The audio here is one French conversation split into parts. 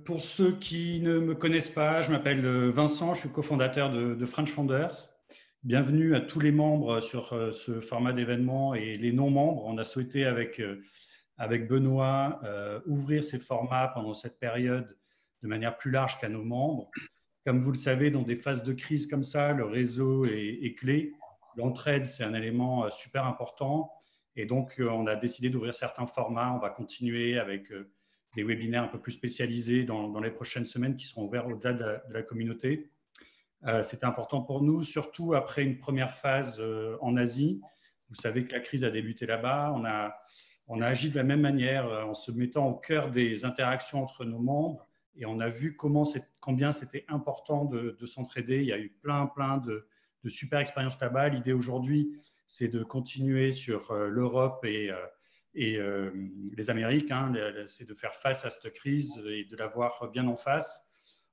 Pour ceux qui ne me connaissent pas, je m'appelle Vincent, je suis cofondateur de French Founders. Bienvenue à tous les membres sur ce format d'événement et les non-membres. On a souhaité avec Benoît ouvrir ces formats pendant cette période de manière plus large qu'à nos membres. Comme vous le savez, dans des phases de crise comme ça, le réseau est clé. L'entraide, c'est un élément super important. Et donc, on a décidé d'ouvrir certains formats. On va continuer avec des webinaires un peu plus spécialisés dans les prochaines semaines qui seront ouverts au-delà de la communauté. C'était important pour nous, surtout après une première phase en Asie. Vous savez que la crise a débuté là-bas. On a agi de la même manière en se mettant au cœur des interactions entre nos membres et on a vu combien c'était important de s'entraider. Il y a eu plein de super expériences là-bas. L'idée aujourd'hui, c'est de continuer sur l'Europe et les Amériques. Hein. C'est de faire face à cette crise et de la voir bien en face.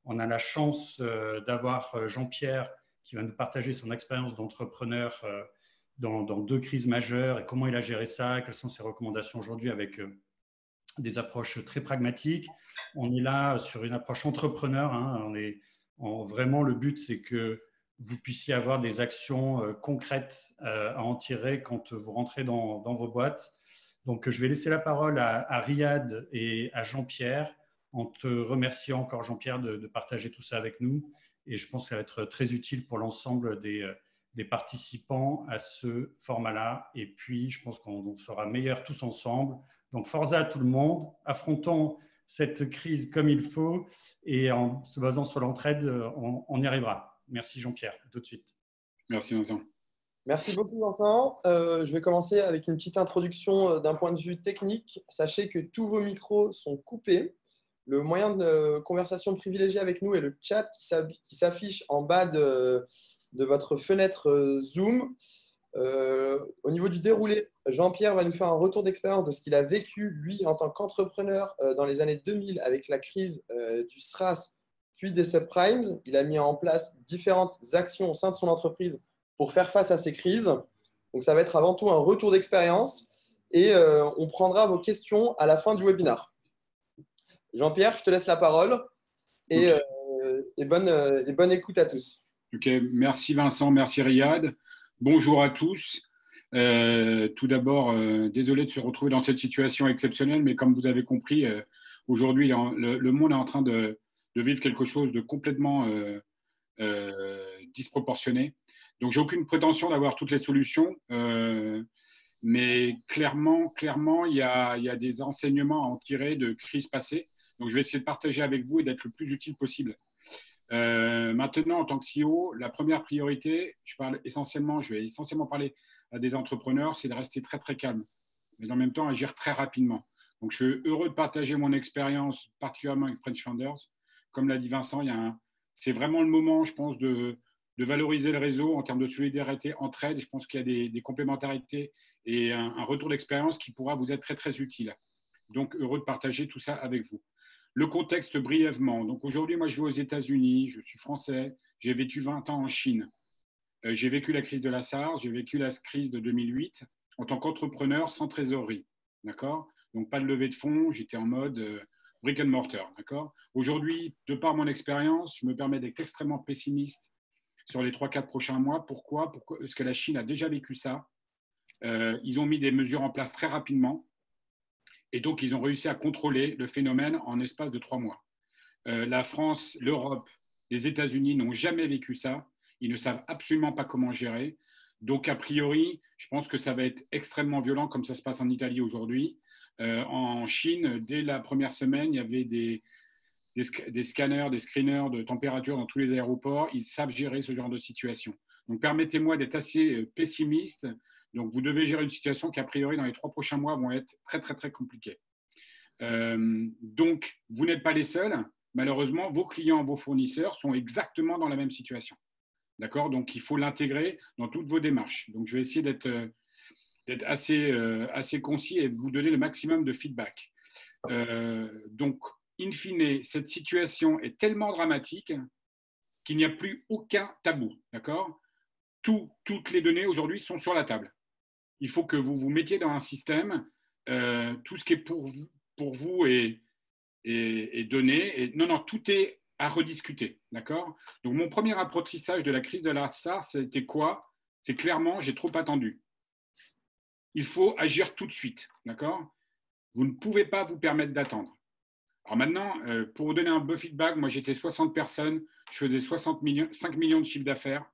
On a la chance d'avoir Jean-Pierre qui va nous partager son expérience d'entrepreneur dans deux crises majeures et comment il a géré ça, quelles sont ses recommandations aujourd'hui avec des approches très pragmatiques. On est là sur une approche entrepreneur. Hein. Vraiment, le but, c'est que vous puissiez avoir des actions concrètes à en tirer quand vous rentrez dans vos boîtes. Donc, je vais laisser la parole à Riyad et à Jean-Pierre en te remerciant encore, Jean-Pierre, de partager tout ça avec nous. Et je pense que ça va être très utile pour l'ensemble des participants à ce format-là. Et puis, je pense qu'on sera meilleurs tous ensemble. Donc, forza à tout le monde, affrontons cette crise comme il faut et en se basant sur l'entraide, on y arrivera. Merci Jean-Pierre, tout de suite. Merci Vincent. Merci beaucoup, Vincent. Je vais commencer avec une petite introduction d'un point de vue technique. Sachez que tous vos micros sont coupés. Le moyen de conversation privilégié avec nous est le chat qui s'affiche en bas de votre fenêtre Zoom. Au niveau du déroulé, Jean-Pierre va nous faire un retour d'expérience de ce qu'il a vécu, lui, en tant qu'entrepreneur dans les années 2000 avec la crise du SRAS puis des subprimes. Il a mis en place différentes actions au sein de son entreprise pour faire face à ces crises. Donc, ça va être avant tout un retour d'expérience et on prendra vos questions à la fin du webinaire. Jean-Pierre, je te laisse la parole et, et bonne écoute à tous. Ok, merci Vincent, merci Riyad. Bonjour à tous. Tout d'abord, désolé de se retrouver dans cette situation exceptionnelle, mais comme vous avez compris, aujourd'hui, le monde est en train de vivre quelque chose de complètement disproportionné. Donc, j'ai aucune prétention d'avoir toutes les solutions, mais clairement, il y a des enseignements à en tirer de crises passées. Donc, je vais essayer de partager avec vous et d'être le plus utile possible. Maintenant, en tant que CEO, la première priorité, je vais essentiellement parler à des entrepreneurs, c'est de rester très, très calme, mais en même temps agir très rapidement. Donc, je suis heureux de partager mon expérience, particulièrement avec French Founders. Comme l'a dit Vincent, c'est vraiment le moment, je pense, de valoriser le réseau en termes de solidarité, entraide. Je pense qu'il y a des complémentarités et un retour d'expérience qui pourra vous être très, très utile. Donc, heureux de partager tout ça avec vous. Le contexte brièvement. Donc aujourd'hui, moi, je vais aux États-Unis, je suis français, j'ai vécu 20 ans en Chine. J'ai vécu la crise de la SARS, j'ai vécu la crise de 2008 en tant qu'entrepreneur sans trésorerie. D'accord? Donc pas de levée de fonds, j'étais en mode brick and mortar. D'accord? Aujourd'hui, de par mon expérience, je me permets d'être extrêmement pessimiste sur les 3-4 prochains mois. Pourquoi? Parce que la Chine a déjà vécu ça. Ils ont mis des mesures en place très rapidement. Et donc, ils ont réussi à contrôler le phénomène en espace de 3 mois. La France, l'Europe, les États-Unis n'ont jamais vécu ça. Ils ne savent absolument pas comment gérer. Donc, a priori, je pense que ça va être extrêmement violent comme ça se passe en Italie aujourd'hui. En Chine, dès la première semaine, il y avait des scanners, des screeners de température dans tous les aéroports. Ils savent gérer ce genre de situation. Donc, permettez-moi d'être assez pessimiste. Donc, vous devez gérer une situation qui, a priori, dans les 3 prochains mois, vont être très, très, très compliquées. Donc, vous n'êtes pas les seuls. Malheureusement, vos clients, vos fournisseurs sont exactement dans la même situation. D'accord? Donc, il faut l'intégrer dans toutes vos démarches. Donc, je vais essayer d'être assez concis et vous donner le maximum de feedback. Donc, in fine, cette situation est tellement dramatique qu'il n'y a plus aucun tabou. D'accord? Toutes les données aujourd'hui sont sur la table. Il faut que vous vous mettiez dans un système, tout ce qui est pour vous est et donner. Et, non, tout est à rediscuter. D'accord? Donc, mon premier apprentissage de la crise de la SARS, c'était quoi? C'est clairement, j'ai trop attendu. Il faut agir tout de suite. D'accord? Vous ne pouvez pas vous permettre d'attendre. Alors maintenant, pour vous donner un beau feedback, moi j'étais 60 personnes, je faisais 5 millions de chiffre d'affaires.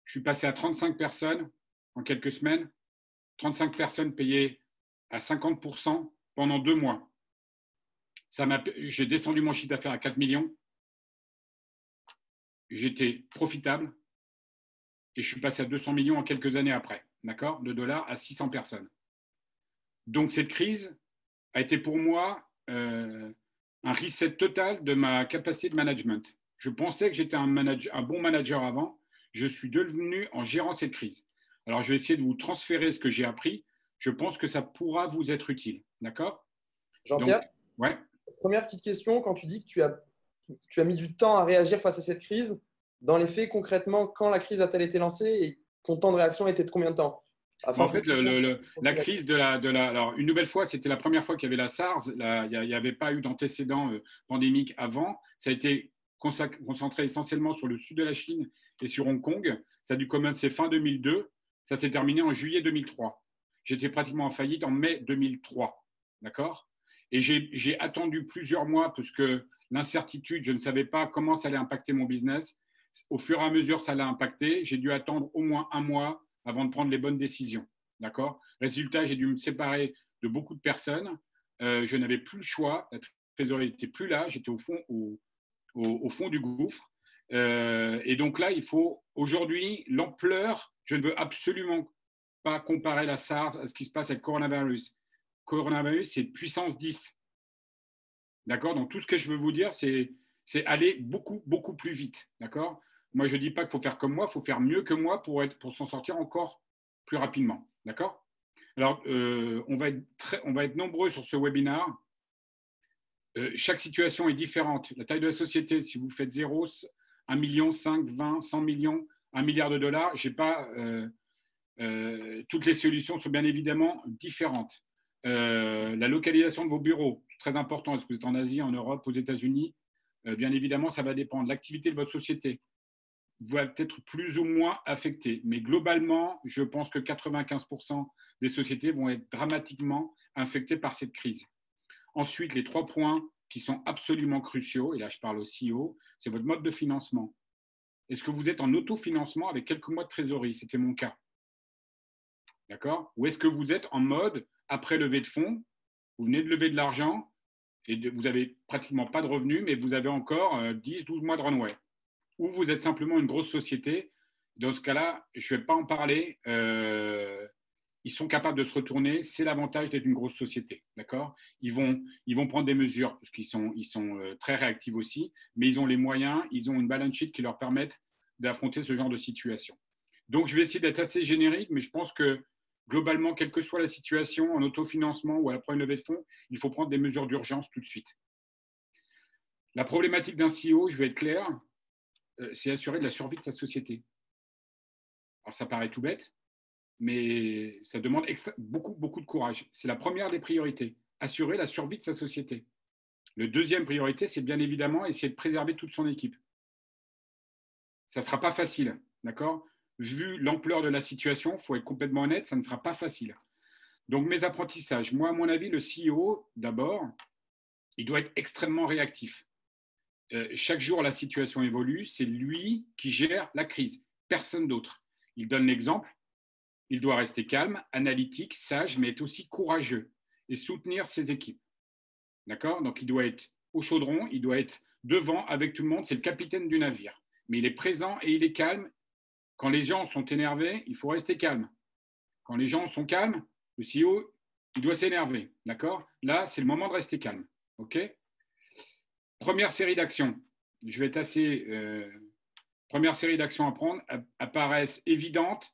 Je suis passé à 35 personnes en quelques semaines, 35 personnes payées à 50% pendant 2 mois. J'ai descendu mon chiffre d'affaires à 4 millions. J'étais profitable et je suis passé à 200 millions en quelques années après, d'accord, de dollars à 600 personnes. Donc cette crise a été pour moi un reset total de ma capacité de management. Je pensais que j'étais un bon manager avant. Je suis devenu en gérant cette crise. Alors, je vais essayer de vous transférer ce que j'ai appris. Je pense que ça pourra vous être utile. D'accord? Jean-Pierre, ouais. Première petite question, quand tu dis que tu as mis du temps à réagir face à cette crise, dans les faits, concrètement, quand la crise a-t-elle été lancée et ton temps de réaction était de combien de temps? En fait, la crise de la… Alors, une nouvelle fois, c'était la première fois qu'il y avait la SARS. Il n'y avait pas eu d'antécédent pandémique avant. Ça a été concentré essentiellement sur le sud de la Chine et sur Hong Kong. Ça a dû commencer fin 2002. Ça s'est terminé en juillet 2003. J'étais pratiquement en faillite en mai 2003. D'accord? Et j'ai attendu plusieurs mois parce que l'incertitude, je ne savais pas comment ça allait impacter mon business. Au fur et à mesure, ça l'a impacté. J'ai dû attendre au moins un mois avant de prendre les bonnes décisions. D'accord? Résultat, j'ai dû me séparer de beaucoup de personnes. Je n'avais plus le choix. La trésorerie n'était plus là. J'étais au fond du gouffre. Et donc là, il faut aujourd'hui l'ampleur. Je ne veux absolument pas comparer la SARS à ce qui se passe avec le coronavirus. Le coronavirus, c'est puissance 10. D'accord? Donc tout ce que je veux vous dire, c'est aller beaucoup, beaucoup plus vite. D'accord? Moi, je ne dis pas qu'il faut faire comme moi, il faut faire mieux que moi pour s'en sortir encore plus rapidement. D'accord? Alors, on va être nombreux sur ce webinaire. Chaque situation est différente. La taille de la société, si vous faites 0, 1 million, 5, 20, 100 millions, 1 milliard de dollars, toutes les solutions sont bien évidemment différentes. La localisation de vos bureaux, c'est très important. Est-ce que vous êtes en Asie, en Europe, aux États-Unis? Bien évidemment, ça va dépendre. L'activité de votre société va être plus ou moins affectée. Mais globalement, je pense que 95% des sociétés vont être dramatiquement affectées par cette crise. Ensuite, les 3 points qui sont absolument cruciaux, et là je parle au CEO, c'est votre mode de financement. Est-ce que vous êtes en autofinancement avec quelques mois de trésorerie? C'était mon cas. D'accord? Ou est-ce que vous êtes en mode après levée de fonds, vous venez de lever de l'argent et vous n'avez pratiquement pas de revenus, mais vous avez encore 10-12 mois de runway? Ou vous êtes simplement une grosse société? Dans ce cas-là, je ne vais pas en parler. Ils sont capables de se retourner. C'est l'avantage d'être une grosse société. D'accord? Ils vont prendre des mesures parce qu'ils sont très réactifs aussi, mais ils ont les moyens, ils ont une balance sheet qui leur permettent d'affronter ce genre de situation. Donc, je vais essayer d'être assez générique, mais je pense que globalement, quelle que soit la situation, en autofinancement ou à la première levée de fonds, il faut prendre des mesures d'urgence tout de suite. La problématique d'un CEO, je vais être clair, c'est assurer de la survie de sa société. Alors, ça paraît tout bête, mais ça demande beaucoup, beaucoup de courage. C'est la première des priorités, assurer la survie de sa société. Le deuxième priorité, c'est bien évidemment essayer de préserver toute son équipe. Ça ne sera pas facile, d'accord? Vu l'ampleur de la situation, il faut être complètement honnête, ça ne sera pas facile. Donc, mes apprentissages. Moi, à mon avis, le CEO, d'abord, il doit être extrêmement réactif. Chaque jour, la situation évolue. C'est lui qui gère la crise, personne d'autre. Il donne l'exemple. Il doit rester calme, analytique, sage, mais être aussi courageux et soutenir ses équipes. D'accord? Donc, il doit être au chaudron, il doit être devant avec tout le monde. C'est le capitaine du navire. Mais il est présent et il est calme. Quand les gens sont énervés, il faut rester calme. Quand les gens sont calmes, le CEO, il doit s'énerver. D'accord? Là, c'est le moment de rester calme. OK? Première série d'actions. Je vais être assez… première série d'actions à prendre apparaissent évidentes,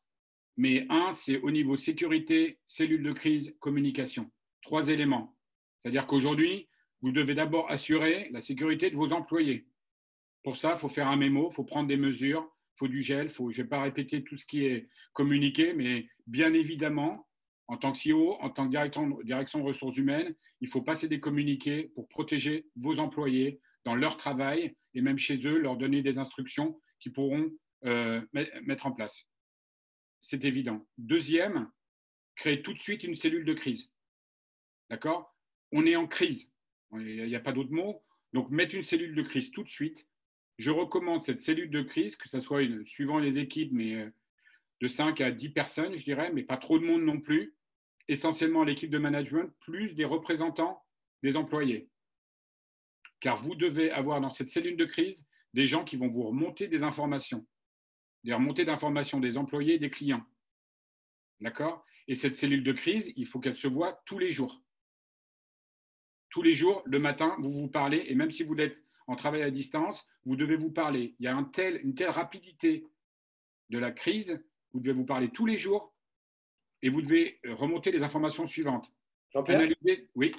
mais c'est au niveau sécurité, cellule de crise, communication. 3 éléments. C'est-à-dire qu'aujourd'hui, vous devez d'abord assurer la sécurité de vos employés. Pour ça, il faut faire un mémo, il faut prendre des mesures, il faut du gel, je ne vais pas répéter tout ce qui est communiqué, mais bien évidemment, en tant que CEO, en tant que direction de ressources humaines, il faut passer des communiqués pour protéger vos employés dans leur travail et même chez eux, leur donner des instructions qu'ils pourront mettre en place. C'est évident. Deuxième, créer tout de suite une cellule de crise. D'accord? On est en crise. Il n'y a pas d'autre mot. Donc, mettre une cellule de crise tout de suite. Je recommande cette cellule de crise, que ce soit suivant les équipes, mais de 5 à 10 personnes, je dirais, mais pas trop de monde non plus. Essentiellement l'équipe de management, plus des représentants des employés. Car vous devez avoir dans cette cellule de crise des gens qui vont vous remonter des informations. Des remontées d'informations des employés et des clients. D'accord? Et cette cellule de crise, il faut qu'elle se voie tous les jours. Tous les jours, le matin, vous vous parlez, et même si vous êtes en travail à distance, vous devez vous parler. Il y a une telle rapidité de la crise, vous devez vous parler tous les jours et vous devez remonter les informations suivantes. Jean-Pierre, analyser, oui.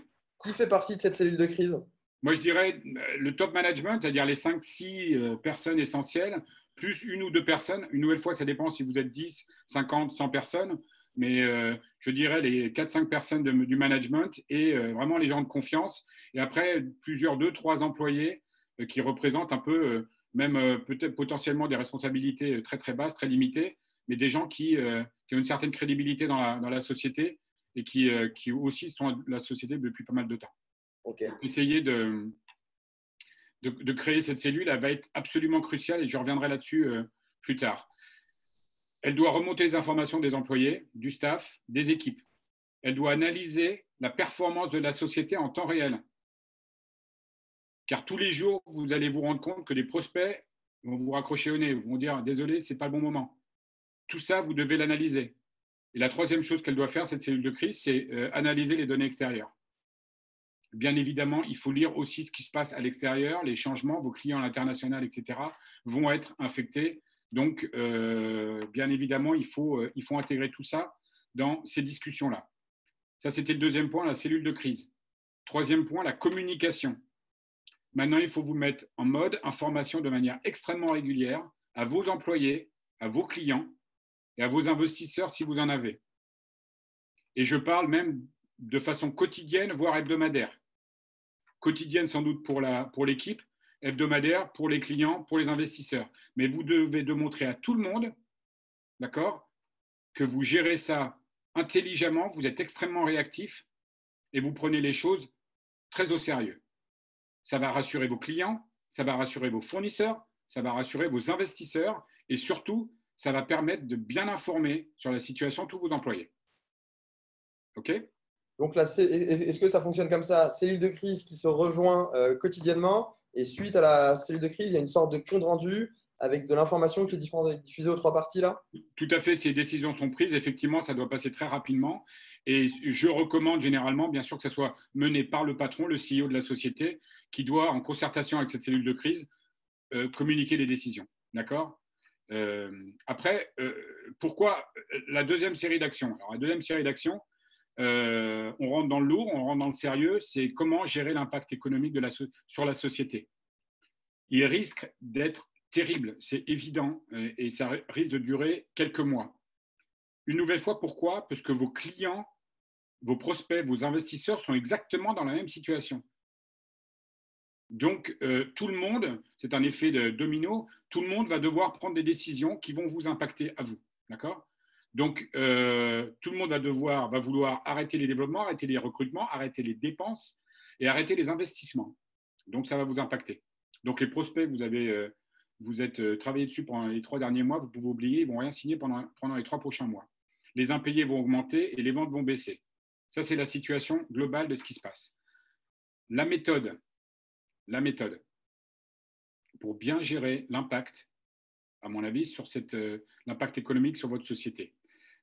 Qui fait partie de cette cellule de crise? Moi, je dirais le top management, c'est-à-dire les 5-6 personnes essentielles, plus une ou deux personnes. Une nouvelle fois, ça dépend si vous êtes 10, 50, 100 personnes. Mais je dirais les 4-5 personnes du management et vraiment les gens de confiance. Et après, plusieurs 2-3 employés qui représentent un peu, même peut-être potentiellement des responsabilités très, très basses, très limitées, mais des gens qui ont une certaine crédibilité dans la société et qui aussi sont de la société depuis pas mal de temps. Okay. Essayer de créer cette cellule, elle va être absolument cruciale et je reviendrai là-dessus plus tard. Elle doit remonter les informations des employés, du staff, des équipes. Elle doit analyser la performance de la société en temps réel. Car tous les jours, vous allez vous rendre compte que des prospects vont vous raccrocher au nez, vont dire « désolé, ce n'est pas le bon moment ». Tout ça, vous devez l'analyser. Et la troisième chose qu'elle doit faire, cette cellule de crise, c'est analyser les données extérieures. Bien évidemment, il faut lire aussi ce qui se passe à l'extérieur, les changements, vos clients à l'international, etc., vont être infectés. Donc, bien évidemment, il faut intégrer tout ça dans ces discussions-là. Ça, c'était le deuxième point, la cellule de crise. Troisième point, la communication. Maintenant, il faut vous mettre en mode information de manière extrêmement régulière à vos employés, à vos clients et à vos investisseurs si vous en avez. Et je parle même de façon quotidienne, voire hebdomadaire. Quotidienne sans doute pour l'équipe, hebdomadaire pour les clients, pour les investisseurs. Mais vous devez démontrer à tout le monde, d'accord, que vous gérez ça intelligemment, vous êtes extrêmement réactif et vous prenez les choses très au sérieux. Ça va rassurer vos clients, ça va rassurer vos fournisseurs, ça va rassurer vos investisseurs et surtout, ça va permettre de bien informer sur la situation de tous vos employés. OK ? Donc, est-ce que ça fonctionne comme ça? Cellule de crise qui se rejoint quotidiennement et suite à la cellule de crise, il y a une sorte de compte rendu avec de l'information qui est diffusée aux trois parties là? Tout à fait, si les décisions sont prises, effectivement, ça doit passer très rapidement. Et je recommande généralement, bien sûr, que ça soit mené par le patron, le CEO de la société, qui doit, en concertation avec cette cellule de crise, communiquer les décisions. D'accord ? Après, pourquoi la deuxième série d'actions? Alors, la deuxième série d'actions, on rentre dans le lourd, on rentre dans le sérieux, c'est comment gérer l'impact économique sur la société. Il risque d'être terrible, c'est évident, et ça risque de durer quelques mois. Une nouvelle fois, pourquoi? Parce que vos clients, vos prospects, vos investisseurs sont exactement dans la même situation. Donc, tout le monde, c'est un effet de domino, tout le monde va devoir prendre des décisions qui vont vous impacter à vous. D'accord? Donc, tout le monde va vouloir arrêter les développements, arrêter les recrutements, arrêter les dépenses et arrêter les investissements. Donc, ça va vous impacter. Donc, les prospects, vous êtes travaillé dessus pendant les 3 derniers mois, vous pouvez oublier, ils ne vont rien signer pendant les 3 prochains mois. Les impayés vont augmenter et les ventes vont baisser. Ça, c'est la situation globale de ce qui se passe. La méthode, pour bien gérer l'impact, à mon avis, sur l'impact économique sur votre société.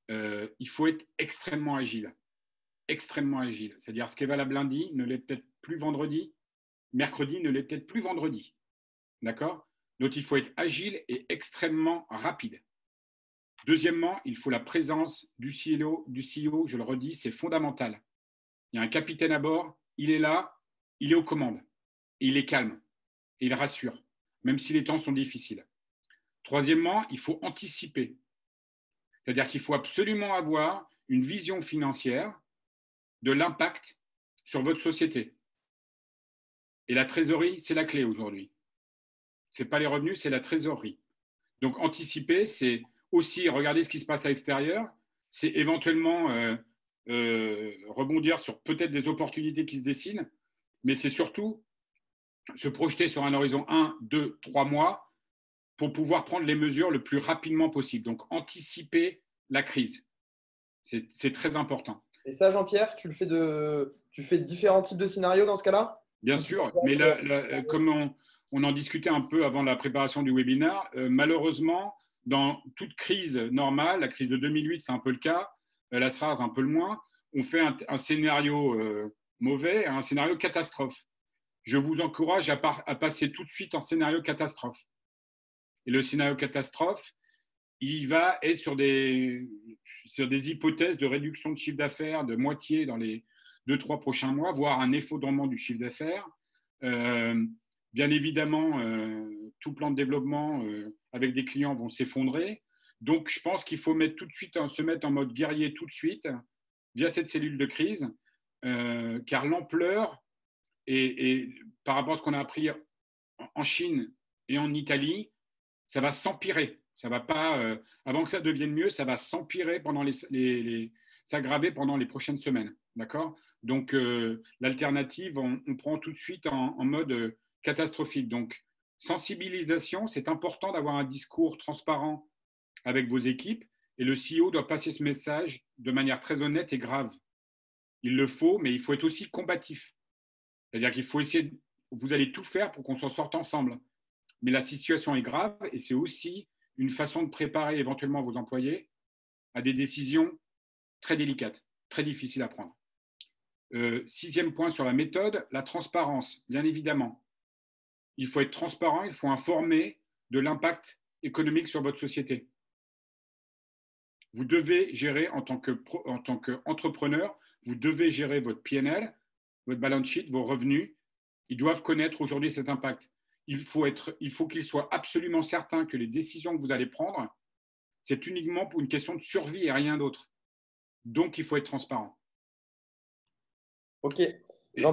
Il faut être extrêmement agile. Extrêmement agile. C'est-à-dire, ce qui est valable lundi ne l'est peut-être plus vendredi, mercredi ne l'est peut-être plus vendredi. D'accord? Donc, il faut être agile et extrêmement rapide. Deuxièmement, il faut la présence du CEO, je le redis, c'est fondamental. Il y a un capitaine à bord, il est là, il est aux commandes, et il est calme, et il rassure, même si les temps sont difficiles. Troisièmement, il faut anticiper. C'est-à-dire qu'il faut absolument avoir une vision financière de l'impact sur votre société. Et la trésorerie, c'est la clé aujourd'hui. Ce n'est pas les revenus, c'est la trésorerie. Donc, anticiper, c'est aussi regarder ce qui se passe à l'extérieur, c'est éventuellement rebondir sur peut-être des opportunités qui se dessinent, mais c'est surtout se projeter sur un horizon 1, 2, 3 mois pour pouvoir prendre les mesures le plus rapidement possible. Donc, anticiper la crise, c'est très important. Et ça, Jean-Pierre, tu fais différents types de scénarios dans ce cas-là? Bien sûr, mais comme on en discutait un peu avant la préparation du webinaire, malheureusement, dans toute crise normale, la crise de 2008, c'est un peu le cas, la SRAS, un peu le moins, on fait un scénario mauvais, un scénario catastrophe. Je vous encourage à passer tout de suite en scénario catastrophe. Et le scénario catastrophe, il va être sur des hypothèses de réduction de chiffre d'affaires de moitié dans les 2-3 prochains mois, voire un effondrement du chiffre d'affaires. Bien évidemment, tout plan de développement avec des clients vont s'effondrer. Donc, je pense qu'il faut se mettre en mode guerrier tout de suite via cette cellule de crise, car l'ampleur, et par rapport à ce qu'on a appris en Chine et en Italie, ça va s'empirer. Ça va pas, avant que ça devienne mieux, ça va s'empirer s'aggraver pendant les prochaines semaines. D'accord ? Donc, l'alternative, on prend tout de suite en mode catastrophique. Donc, sensibilisation, c'est important d'avoir un discours transparent avec vos équipes et le CEO doit passer ce message de manière très honnête et grave. Il le faut, mais il faut être aussi combatif. C'est-à-dire qu'il faut essayer, vous allez tout faire pour qu'on s'en sorte ensemble. Mais la situation est grave et c'est aussi une façon de préparer éventuellement vos employés à des décisions très délicates, très difficiles à prendre. 6e point sur la méthode, la transparence, bien évidemment. Il faut être transparent, il faut informer de l'impact économique sur votre société. Vous devez gérer en tant qu'entrepreneur, vous devez gérer votre PNL, votre balance sheet, vos revenus. Ils doivent connaître aujourd'hui cet impact. Il faut qu'ils soient absolument certains que les décisions que vous allez prendre, c'est uniquement pour une question de survie et rien d'autre. Donc, il faut être transparent. OK. Et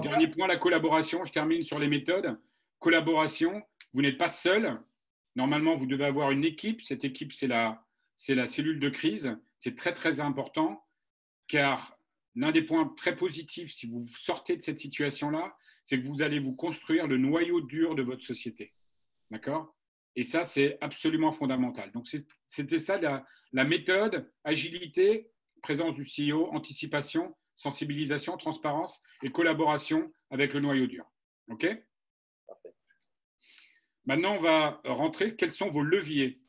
dernier point, la collaboration. Je termine sur les méthodes. Collaboration, vous n'êtes pas seul. Normalement, vous devez avoir une équipe. Cette équipe, c'est la cellule de crise. C'est très, très important car l'un des points très positifs, si vous sortez de cette situation-là, c'est que vous allez vous construire le noyau dur de votre société. D'accord ? Et ça, c'est absolument fondamental. Donc, c'était ça la méthode, agilité, présence du CEO, anticipation, sensibilisation, transparence et collaboration avec le noyau dur. OK ? Parfait. Maintenant, on va rentrer. Quels sont vos leviers ?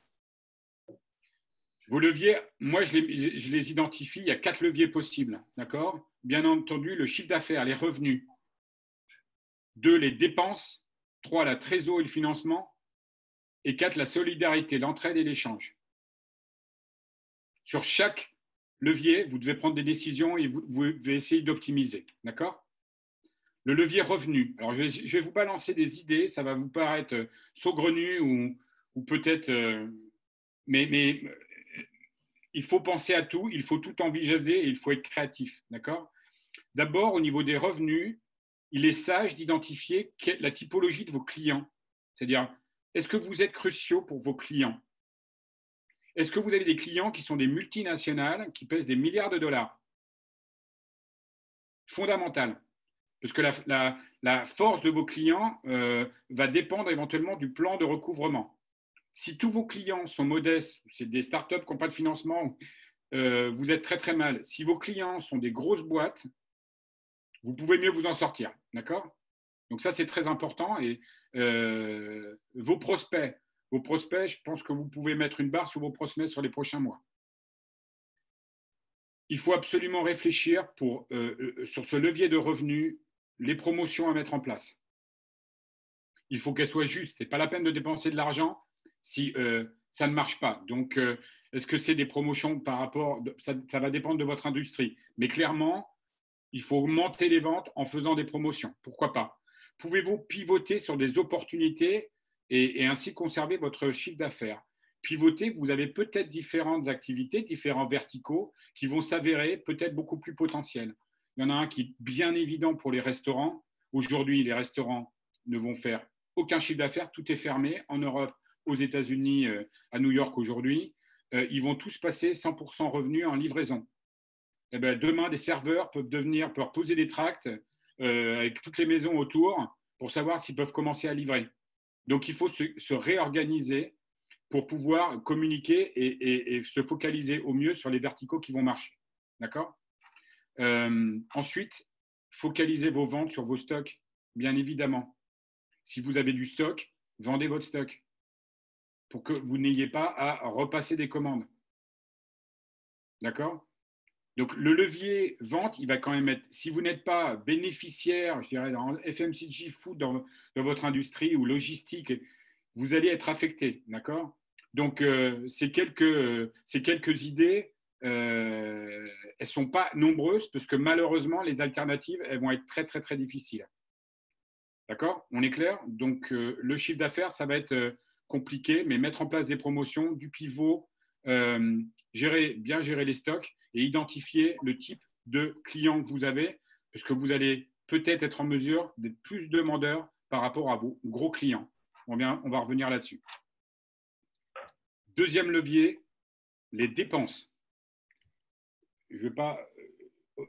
Vos leviers, moi, je les identifie. Il y a 4 leviers possibles. D'accord ? Bien entendu, le chiffre d'affaires, les revenus. 2, les dépenses. 3, la trésorerie et le financement. Et 4, la solidarité, l'entraide et l'échange. Sur chaque levier, vous devez prendre des décisions et vous devez essayer d'optimiser. D'accord ? Le levier revenu. Alors, je vais vous balancer des idées. Ça va vous paraître saugrenu ou peut-être… mais il faut penser à tout. Il faut tout envisager et il faut être créatif. D'accord ? D'abord, au niveau des revenus, il est sage d'identifier la typologie de vos clients. C'est-à-dire, est-ce que vous êtes cruciaux pour vos clients ? Est-ce que vous avez des clients qui sont des multinationales qui pèsent des milliards de dollars ? Fondamental. Parce que la force de vos clients va dépendre éventuellement du plan de recouvrement. Si tous vos clients sont modestes, c'est des startups qui n'ont pas de financement, vous êtes très très mal. Si vos clients sont des grosses boîtes, vous pouvez mieux vous en sortir. D'accord ? Donc ça, c'est très important. Et vos prospects, je pense que vous pouvez mettre une barre sur vos prospects sur les prochains mois. Il faut absolument réfléchir sur ce levier de revenus, les promotions à mettre en place. Il faut qu'elles soient justes. Ce n'est pas la peine de dépenser de l'argent si ça ne marche pas. Donc, est-ce que c'est des promotions par rapport… ça va dépendre de votre industrie. Mais clairement, il faut augmenter les ventes en faisant des promotions. Pourquoi pas ? Pouvez-vous pivoter sur des opportunités et ainsi conserver votre chiffre d'affaires ? pivoter, vous avez peut-être différentes activités, différents verticaux qui vont s'avérer peut-être beaucoup plus potentiels. Il y en a un qui est bien évident pour les restaurants. Aujourd'hui, les restaurants ne vont faire aucun chiffre d'affaires, tout est fermé en Europe, aux États-Unis, à New York aujourd'hui. Ils vont tous passer 100% revenus en livraison. Et ben, demain, des serveurs peuvent poser des tracts avec toutes les maisons autour pour savoir s'ils peuvent commencer à livrer. Donc, il faut se réorganiser pour pouvoir communiquer et se focaliser au mieux sur les verticaux qui vont marcher. D'accord ? Ensuite, focalisez vos ventes sur vos stocks, bien évidemment. Si vous avez du stock, vendez votre stock pour que vous n'ayez pas à repasser des commandes. D'accord ? Donc, le levier vente, il va quand même être, si vous n'êtes pas bénéficiaire, je dirais, dans FMCG, food, dans votre industrie ou logistique, vous allez être affecté. D'accord ? Donc, ces quelques idées, elles ne sont pas nombreuses parce que malheureusement, les alternatives, elles vont être très, très, très difficiles. D'accord ? On est clair ? Donc, le chiffre d'affaires, ça va être compliqué, mais mettre en place des promotions, du pivot, bien gérer les stocks et identifier le type de client que vous avez, parce que vous allez peut-être être en mesure d'être plus demandeur par rapport à vos gros clients. On va revenir là-dessus. Deuxième levier, les dépenses. Je vais pas,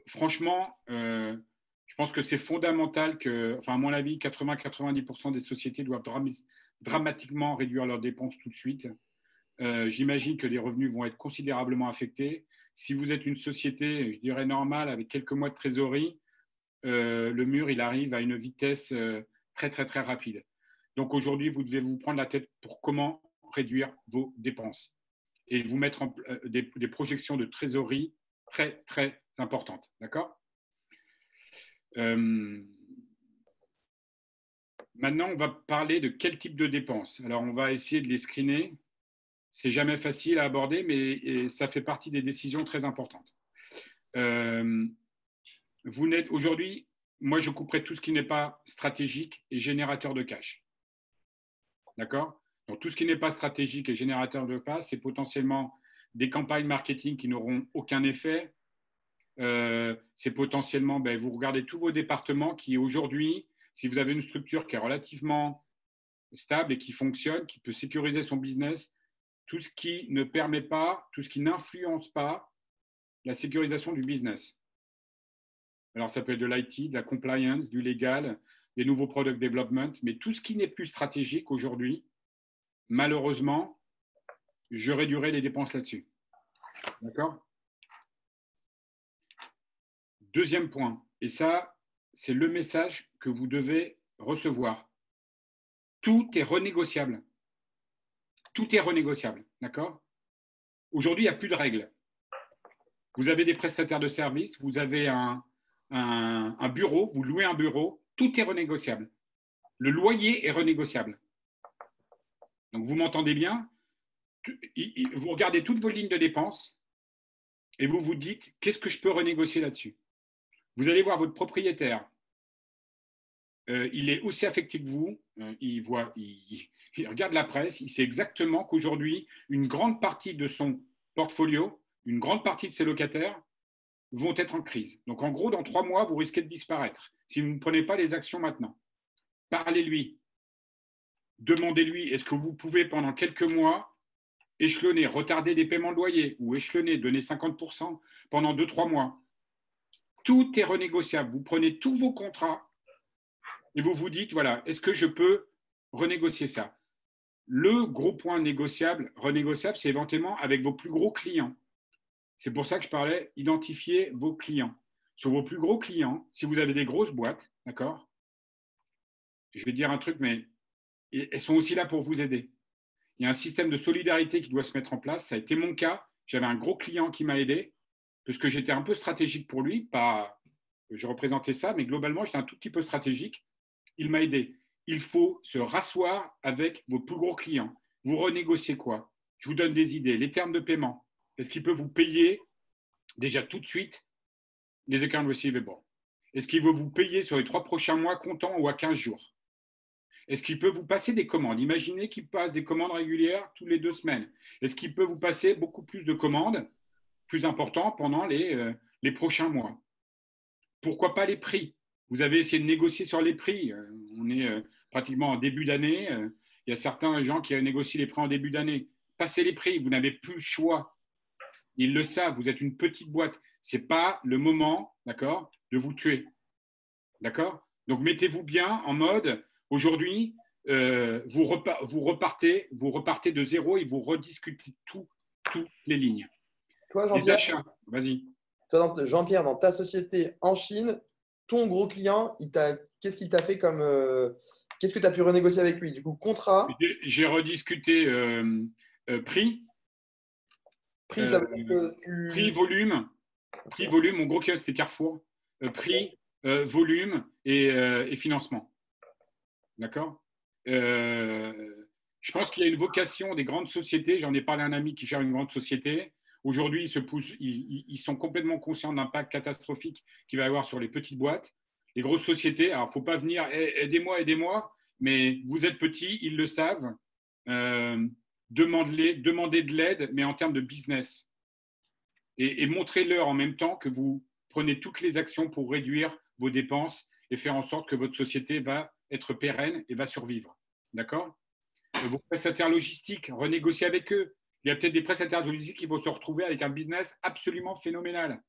franchement, je pense que c'est fondamental que, enfin, à mon avis, 80-90% des sociétés doivent dramatiquement réduire leurs dépenses tout de suite. J'imagine que les revenus vont être considérablement affectés. Si vous êtes une société, je dirais normale, avec quelques mois de trésorerie, le mur, il arrive à une vitesse très, très, très rapide. Donc aujourd'hui, vous devez vous prendre la tête pour comment réduire vos dépenses et vous mettre en des projections de trésorerie très, très importantes. D'accord ? Maintenant, on va parler de quel type de dépenses. Alors, on va essayer de les screener. C'est jamais facile à aborder, mais ça fait partie des décisions très importantes. Aujourd'hui, moi, je couperai tout ce qui n'est pas stratégique et générateur de cash. D'accord ? Donc, tout ce qui n'est pas stratégique et générateur de cash, c'est potentiellement des campagnes marketing qui n'auront aucun effet. C'est potentiellement, vous regardez tous vos départements qui aujourd'hui, si vous avez une structure qui est relativement stable et qui fonctionne, qui peut sécuriser son business, tout ce qui ne permet pas, tout ce qui n'influence pas la sécurisation du business. Alors, ça peut être de l'IT, de la compliance, du légal, des nouveaux product development, mais tout ce qui n'est plus stratégique aujourd'hui, malheureusement, je réduirai les dépenses là-dessus. D'accord ? Deuxième point, et ça, c'est le message que vous devez recevoir. Tout est renégociable. Tout est renégociable, d'accord ? Aujourd'hui, il n'y a plus de règles. Vous avez des prestataires de services, vous avez un bureau, vous louez un bureau, tout est renégociable. Le loyer est renégociable. Donc, vous m'entendez bien ? Vous regardez toutes vos lignes de dépenses et vous vous dites, qu'est-ce que je peux renégocier là-dessus ? Vous allez voir votre propriétaire. Il est aussi affecté que vous. Il regarde la presse. Il sait exactement qu'aujourd'hui, une grande partie de son portfolio, une grande partie de ses locataires vont être en crise. Donc, en gros, dans 3 mois, vous risquez de disparaître si vous ne prenez pas les actions maintenant. Parlez-lui. Demandez-lui, est-ce que vous pouvez, pendant quelques mois, échelonner, retarder des paiements de loyer ou échelonner, donner 50% pendant 2-3 mois. Tout est renégociable. Vous prenez tous vos contrats et vous vous dites, voilà, est-ce que je peux renégocier ça ? Le gros point renégociable, c'est éventuellement avec vos plus gros clients. C'est pour ça que je parlais, identifier vos clients. Sur vos plus gros clients, si vous avez des grosses boîtes, d'accord ? Je vais dire un truc, mais elles sont aussi là pour vous aider. Il y a un système de solidarité qui doit se mettre en place. Ça a été mon cas. J'avais un gros client qui m'a aidé parce que j'étais un peu stratégique pour lui. Je représentais ça, mais globalement, j'étais un tout petit peu stratégique. Il m'a aidé. Il faut se rasseoir avec vos plus gros clients. Vous renégociez quoi ? Je vous donne des idées. Les termes de paiement. Est-ce qu'il peut vous payer déjà tout de suite les account receivables ? Est-ce qu'il veut vous payer sur les 3 prochains mois comptant ou à 15 jours ? Est-ce qu'il peut vous passer des commandes? Imaginez qu'il passe des commandes régulières tous les 2 semaines. Est-ce qu'il peut vous passer beaucoup plus de commandes, plus importantes, pendant les prochains mois? Pourquoi pas les prix? Vous avez essayé de négocier sur les prix. On est pratiquement en début d'année. Il y a certains gens qui négocient les prix en début d'année. Passez les prix, vous n'avez plus le choix. Ils le savent, vous êtes une petite boîte. Ce n'est pas le moment, d'accord, de vous tuer. D'accord? Donc, mettez-vous bien en mode, aujourd'hui, vous repartez de zéro et vous rediscutez toutes les lignes. Toi, Les achats, vas-y. Toi, Jean-Pierre, dans ta société en Chine, ton gros client, qu'est-ce qu'il t'a fait comme… qu'est-ce que tu as pu renégocier avec lui? Du coup, contrat. J'ai rediscuté prix. Prix, ça veut dire que tu… Prix, volume. Prix, volume. Mon gros client, c'était Carrefour. Prix, volume et financement. D'accord? Je pense qu'il y a une vocation des grandes sociétés. J'en ai parlé à un ami qui gère une grande société. Aujourd'hui, ils sont complètement conscients de l'impact catastrophique qu'il va y avoir sur les petites boîtes. Les grosses sociétés, alors il ne faut pas venir, aidez-moi, mais vous êtes petits, ils le savent. Demandez de l'aide, mais en termes de business. Et montrez-leur en même temps que vous prenez toutes les actions pour réduire vos dépenses et faire en sorte que votre société va être pérenne et va survivre. D'accord? Vos prestataires logistiques, renégociez avec eux. Il y a peut-être des prestataires logistiques qui vont se retrouver avec un business absolument phénoménal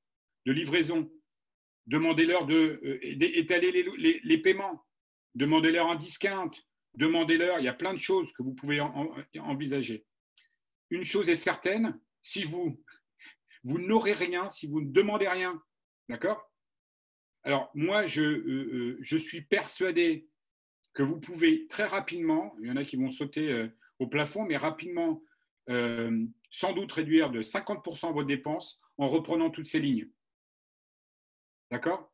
de livraison. Demandez-leur d'étaler les paiements. Demandez-leur un discount. Demandez-leur, il y a plein de choses que vous pouvez envisager. Une chose est certaine, si vous n'aurez rien, si vous ne demandez rien, d'accord? Alors, moi, je suis persuadé que vous pouvez très rapidement, il y en a qui vont sauter au plafond, mais rapidement, sans doute réduire de 50% vos dépenses en reprenant toutes ces lignes. D'accord?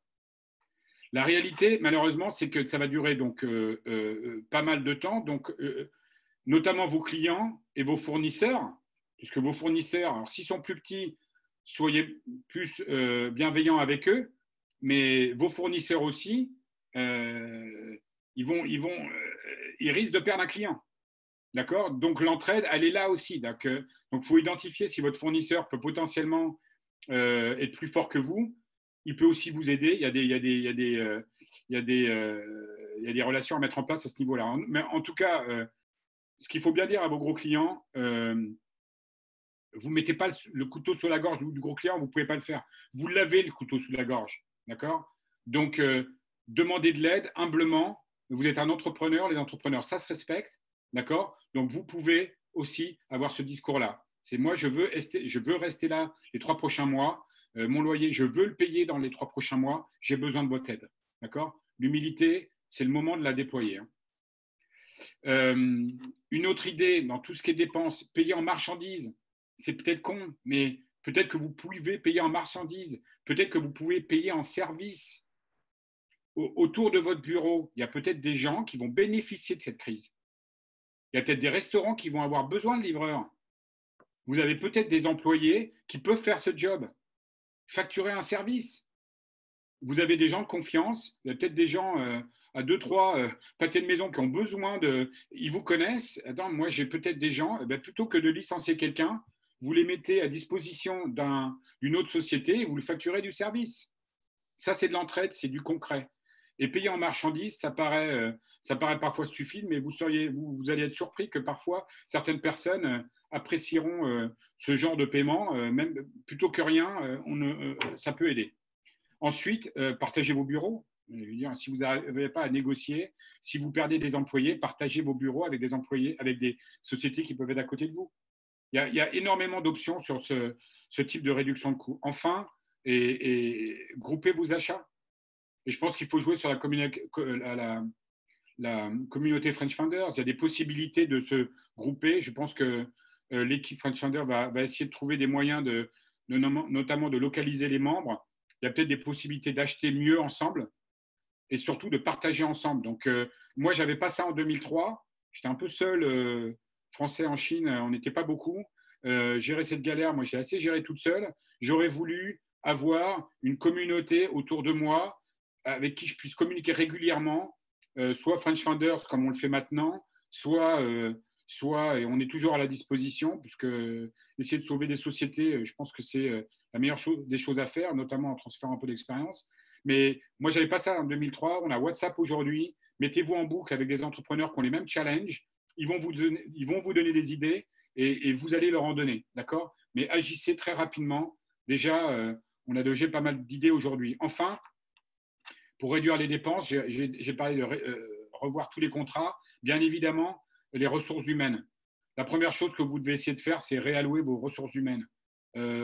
La réalité, malheureusement, c'est que ça va durer donc pas mal de temps. Donc, notamment vos clients et vos fournisseurs, puisque vos fournisseurs, alors s'ils sont plus petits, soyez plus bienveillants avec eux, mais vos fournisseurs aussi, ils risquent de perdre un client. D'accord? Donc, l'entraide, elle est là aussi. Donc, il faut identifier si votre fournisseur peut potentiellement être plus fort que vous. Il peut aussi vous aider. Il y a des relations à mettre en place à ce niveau-là. Mais en tout cas, ce qu'il faut bien dire à vos gros clients, vous ne mettez pas le couteau sur la gorge du gros client, vous ne pouvez pas le faire. Vous l'avez, le couteau sous la gorge. D'accord? Donc, demandez de l'aide humblement. Vous êtes un entrepreneur. Les entrepreneurs, ça se respecte. D'accord? Donc, vous pouvez aussi avoir ce discours-là. C'est moi, je veux rester là les 3 prochains mois. Mon loyer, je veux le payer dans les 3 prochains mois. J'ai besoin de votre aide. D'accord? L'humilité, c'est le moment de la déployer. Une autre idée, dans tout ce qui est dépenses, payer en marchandises, c'est peut-être con, mais peut-être que vous pouvez payer en marchandises. Peut-être que vous pouvez payer en service. Autour de votre bureau, il y a peut-être des gens qui vont bénéficier de cette crise. Il y a peut-être des restaurants qui vont avoir besoin de livreurs. Vous avez peut-être des employés qui peuvent faire ce job. Facturer un service. Vous avez des gens de confiance. Il y a peut-être des gens à 2-3 pâtés de maison qui ont besoin de… Ils vous connaissent. Attends, moi, j'ai peut-être des gens, plutôt que de licencier quelqu'un, vous les mettez à disposition d'une autre société et vous lui facturez du service. Ça, c'est de l'entraide, c'est du concret. Et payer en marchandises, ça paraît parfois stupide, mais vous allez être surpris que parfois, certaines personnes apprécieront ce genre de paiement, même plutôt que rien, ça peut aider. Ensuite, partagez vos bureaux. Je veux dire, si vous n'arrivez pas à négocier, si vous perdez des employés, partagez vos bureaux avec des employés, avec des sociétés qui peuvent être à côté de vous. Il y a énormément d'options sur ce type de réduction de coûts. Enfin, et groupez vos achats. Et je pense qu'il faut jouer sur la communauté French Founders. Il y a des possibilités de se grouper. Je pense que l'équipe French Founders va essayer de trouver des moyens notamment de localiser les membres. Il y a peut-être des possibilités d'acheter mieux ensemble et surtout de partager ensemble. Donc, moi, je n'avais pas ça en 2003. J'étais un peu seul, français en Chine. On n'était pas beaucoup. Gérer cette galère, moi, j'ai assez géré toute seule. J'aurais voulu avoir une communauté autour de moi avec qui je puisse communiquer régulièrement, soit French Founders comme on le fait maintenant, soit et on est toujours à la disposition, puisque essayer de sauver des sociétés, je pense que c'est la meilleure des choses à faire, notamment en transférant un peu d'expérience. Mais moi, je n'avais pas ça en 2003. On a WhatsApp aujourd'hui. Mettez-vous en boucle avec des entrepreneurs qui ont les mêmes challenges. Ils vont vous donner des idées et vous allez leur en donner. D'accord? Mais agissez très rapidement. Déjà, on a déjà pas mal d'idées aujourd'hui. Enfin, pour réduire les dépenses, j'ai parlé de revoir tous les contrats. Bien évidemment, les ressources humaines. La première chose que vous devez essayer de faire, c'est réallouer vos ressources humaines.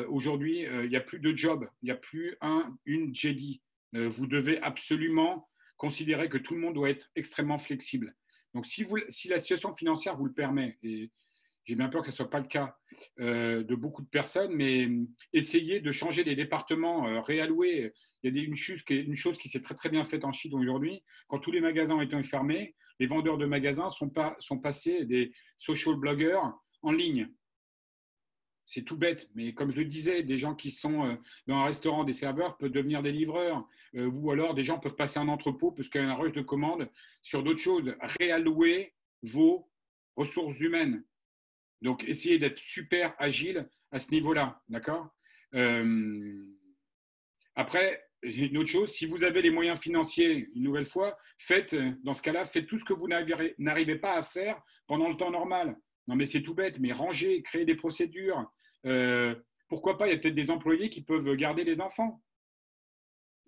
Aujourd'hui, il n'y a plus de job, il n'y a plus une JD. Vous devez absolument considérer que tout le monde doit être extrêmement flexible. Donc, si la situation financière vous le permet, et j'ai bien peur que ce ne soit pas le cas de beaucoup de personnes, mais essayez de changer des départements, réallouer. Il y a une chose qui s'est très, très bien faite en Chine aujourd'hui. Quand tous les magasins ont été fermés, les vendeurs de magasins sont passés des social bloggers en ligne. C'est tout bête, mais comme je le disais, des gens qui sont dans un restaurant, des serveurs peuvent devenir des livreurs, ou alors des gens peuvent passer en entrepôt parce qu'il y a un rush de commandes sur d'autres choses. Réallouer vos ressources humaines. Donc, essayez d'être super agile à ce niveau-là, d'accord? Après, une autre chose, si vous avez les moyens financiers, une nouvelle fois, dans ce cas-là, faites tout ce que vous n'arrivez pas à faire pendant le temps normal. Non, mais c'est tout bête, mais ranger, créer des procédures. Pourquoi pas, il y a peut-être des employés qui peuvent garder les enfants.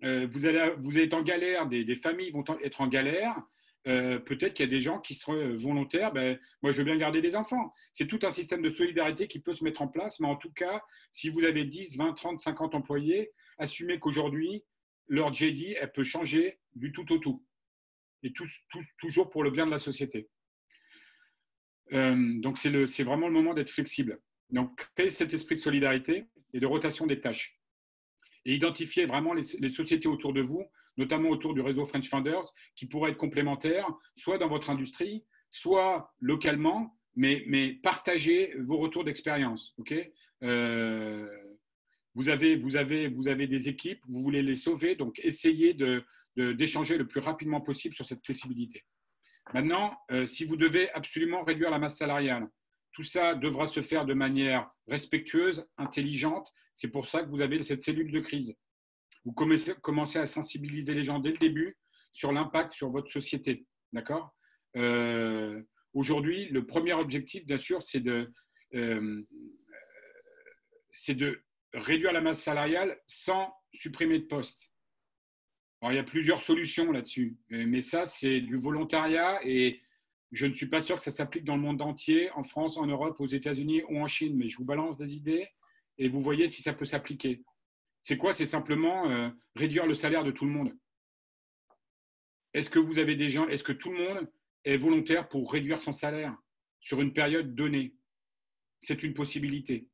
Vous êtes en galère, des familles vont être en galère. Peut-être qu'il y a des gens qui seraient volontaires. Moi, je veux bien garder des enfants. C'est tout un système de solidarité qui peut se mettre en place. Mais en tout cas, si vous avez 10, 20, 30, 50 employés, assumez qu'aujourd'hui, leur JD, elle peut changer du tout au tout. Et toujours pour le bien de la société. Donc, c'est vraiment le moment d'être flexible. Donc, créer cet esprit de solidarité et de rotation des tâches. Et identifier vraiment les sociétés autour de vous, notamment autour du réseau French Founders, qui pourraient être complémentaires, soit dans votre industrie, soit localement, mais partagez vos retours d'expérience. Okay, vous avez des équipes, vous voulez les sauver, donc essayez d'échanger le plus rapidement possible sur cette flexibilité. Maintenant, si vous devez absolument réduire la masse salariale, tout ça devra se faire de manière respectueuse, intelligente. C'est pour ça que vous avez cette cellule de crise. Vous commencez à sensibiliser les gens dès le début sur l'impact sur votre société. D'accord ? Aujourd'hui, le premier objectif, bien sûr, c'est de réduire la masse salariale sans supprimer de postes. Alors, il y a plusieurs solutions là-dessus, mais ça, c'est du volontariat et je ne suis pas sûr que ça s'applique dans le monde entier, en France, en Europe, aux États-Unis ou en Chine, mais je vous balance des idées et vous voyez si ça peut s'appliquer. C'est quoi? C'est simplement réduire le salaire de tout le monde. Est-ce que vous avez des gens, est-ce que tout le monde est volontaire pour réduire son salaire sur une période donnée? C'est une possibilité.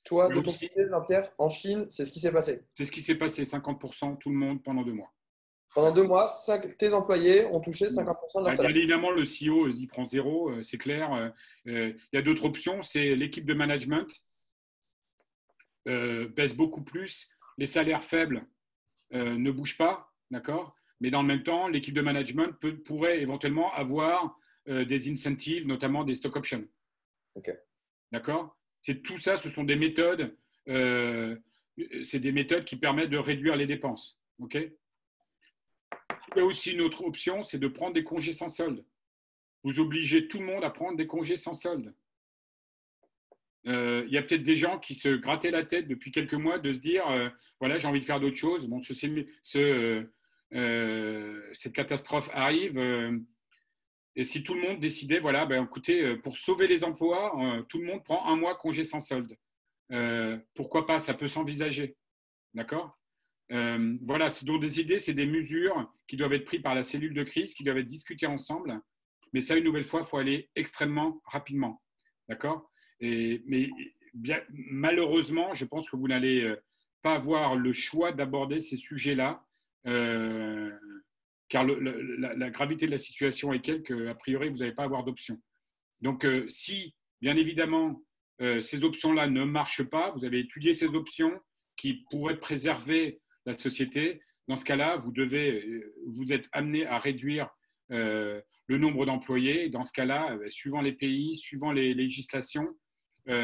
Toi, de ton côté, Jean-Pierre, en Chine, c'est ce qui s'est passé. C'est ce qui s'est passé, 50%, tout le monde, pendant 2 mois. Pendant 2 mois, tes employés ont touché 50% de leur salaire. Bien évidemment, le CEO y prend 0, c'est clair. Il y a d'autres options, c'est l'équipe de management baisse beaucoup plus. Les salaires faibles ne bougent pas, d'accord? Mais dans le même temps, l'équipe de management pourrait éventuellement avoir des incentives, notamment des stock options. Okay. D'accord? Tout ça, ce sont des méthodes. C'est des méthodes qui permettent de réduire les dépenses. Ok? Il y a aussi une autre option, c'est de prendre des congés sans solde. Vous obligez tout le monde à prendre des congés sans solde. Il y a peut-être des gens qui se grattaient la tête depuis quelques mois de se dire voilà, j'ai envie de faire d'autres choses. Bon, cette catastrophe arrive. Et si tout le monde décidait, voilà, écoutez, pour sauver les emplois, tout le monde prend 1 mois congé sans solde. Pourquoi pas? Ça peut s'envisager. D'accord? Voilà, c'est donc des idées, c'est des mesures qui doivent être prises par la cellule de crise, qui doivent être discutées ensemble. Mais ça, une nouvelle fois, il faut aller extrêmement rapidement. D'accord? Mais malheureusement, je pense que vous n'allez pas avoir le choix d'aborder ces sujets-là, car la gravité de la situation est telle qu'a priori, vous n'allez pas avoir d'option. Donc, si, bien évidemment, ces options-là ne marchent pas, vous avez étudié ces options qui pourraient préserver la société. Dans ce cas-là, vous êtes amené à réduire le nombre d'employés. Dans ce cas-là, suivant les pays, suivant les législations,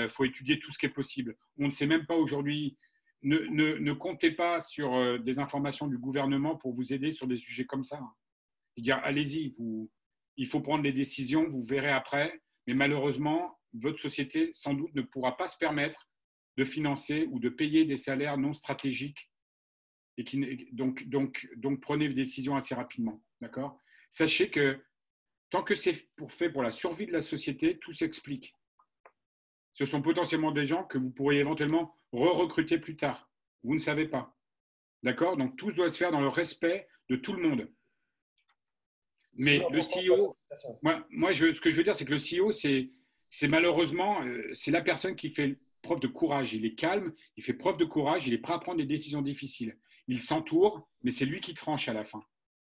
faut étudier tout ce qui est possible. On ne sait même pas aujourd'hui. Ne comptez pas sur des informations du gouvernement pour vous aider sur des sujets comme ça. Dire, allez-y, il faut prendre les décisions, vous verrez après. Mais malheureusement, votre société, sans doute, ne pourra pas se permettre de financer ou de payer des salaires non stratégiques. Et donc, prenez des décisions assez rapidement. D'accord ? Sachez que tant que c'est fait pour la survie de la société, tout s'explique. Ce sont potentiellement des gens que vous pourriez éventuellement re-recruter plus tard. Vous ne savez pas. D'accord ? Donc, tout doit se faire dans le respect de tout le monde. Mais le CEO, ce que je veux dire, c'est que le CEO, c'est malheureusement, c'est la personne qui fait preuve de courage. Il est calme, il fait preuve de courage, il est prêt à prendre des décisions difficiles. Il s'entoure, mais c'est lui qui tranche à la fin.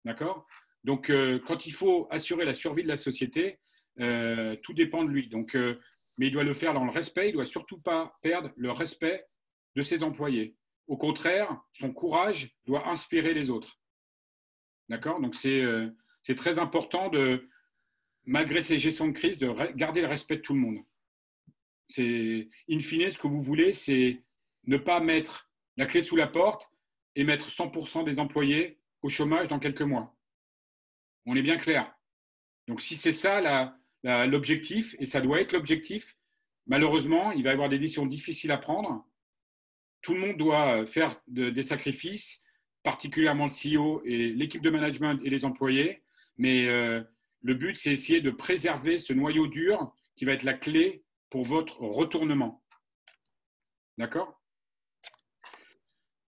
D'accord ? Donc, quand il faut assurer la survie de la société, tout dépend de lui. Donc, mais il doit le faire dans le respect. Il ne doit surtout pas perdre le respect de ses employés. Au contraire, son courage doit inspirer les autres. D'accord ? Donc, c'est très important, malgré ces gestions de crise, de garder le respect de tout le monde. In fine, ce que vous voulez, c'est ne pas mettre la clé sous la porte et mettre 100% des employés au chômage dans quelques mois. On est bien clair. Donc, si c'est ça l'objectif, et ça doit être l'objectif, malheureusement, il va y avoir des décisions difficiles à prendre. Tout le monde doit faire des sacrifices, particulièrement le CEO et l'équipe de management et les employés. Mais le but, c'est essayer de préserver ce noyau dur qui va être la clé pour votre retournement. D'accord ?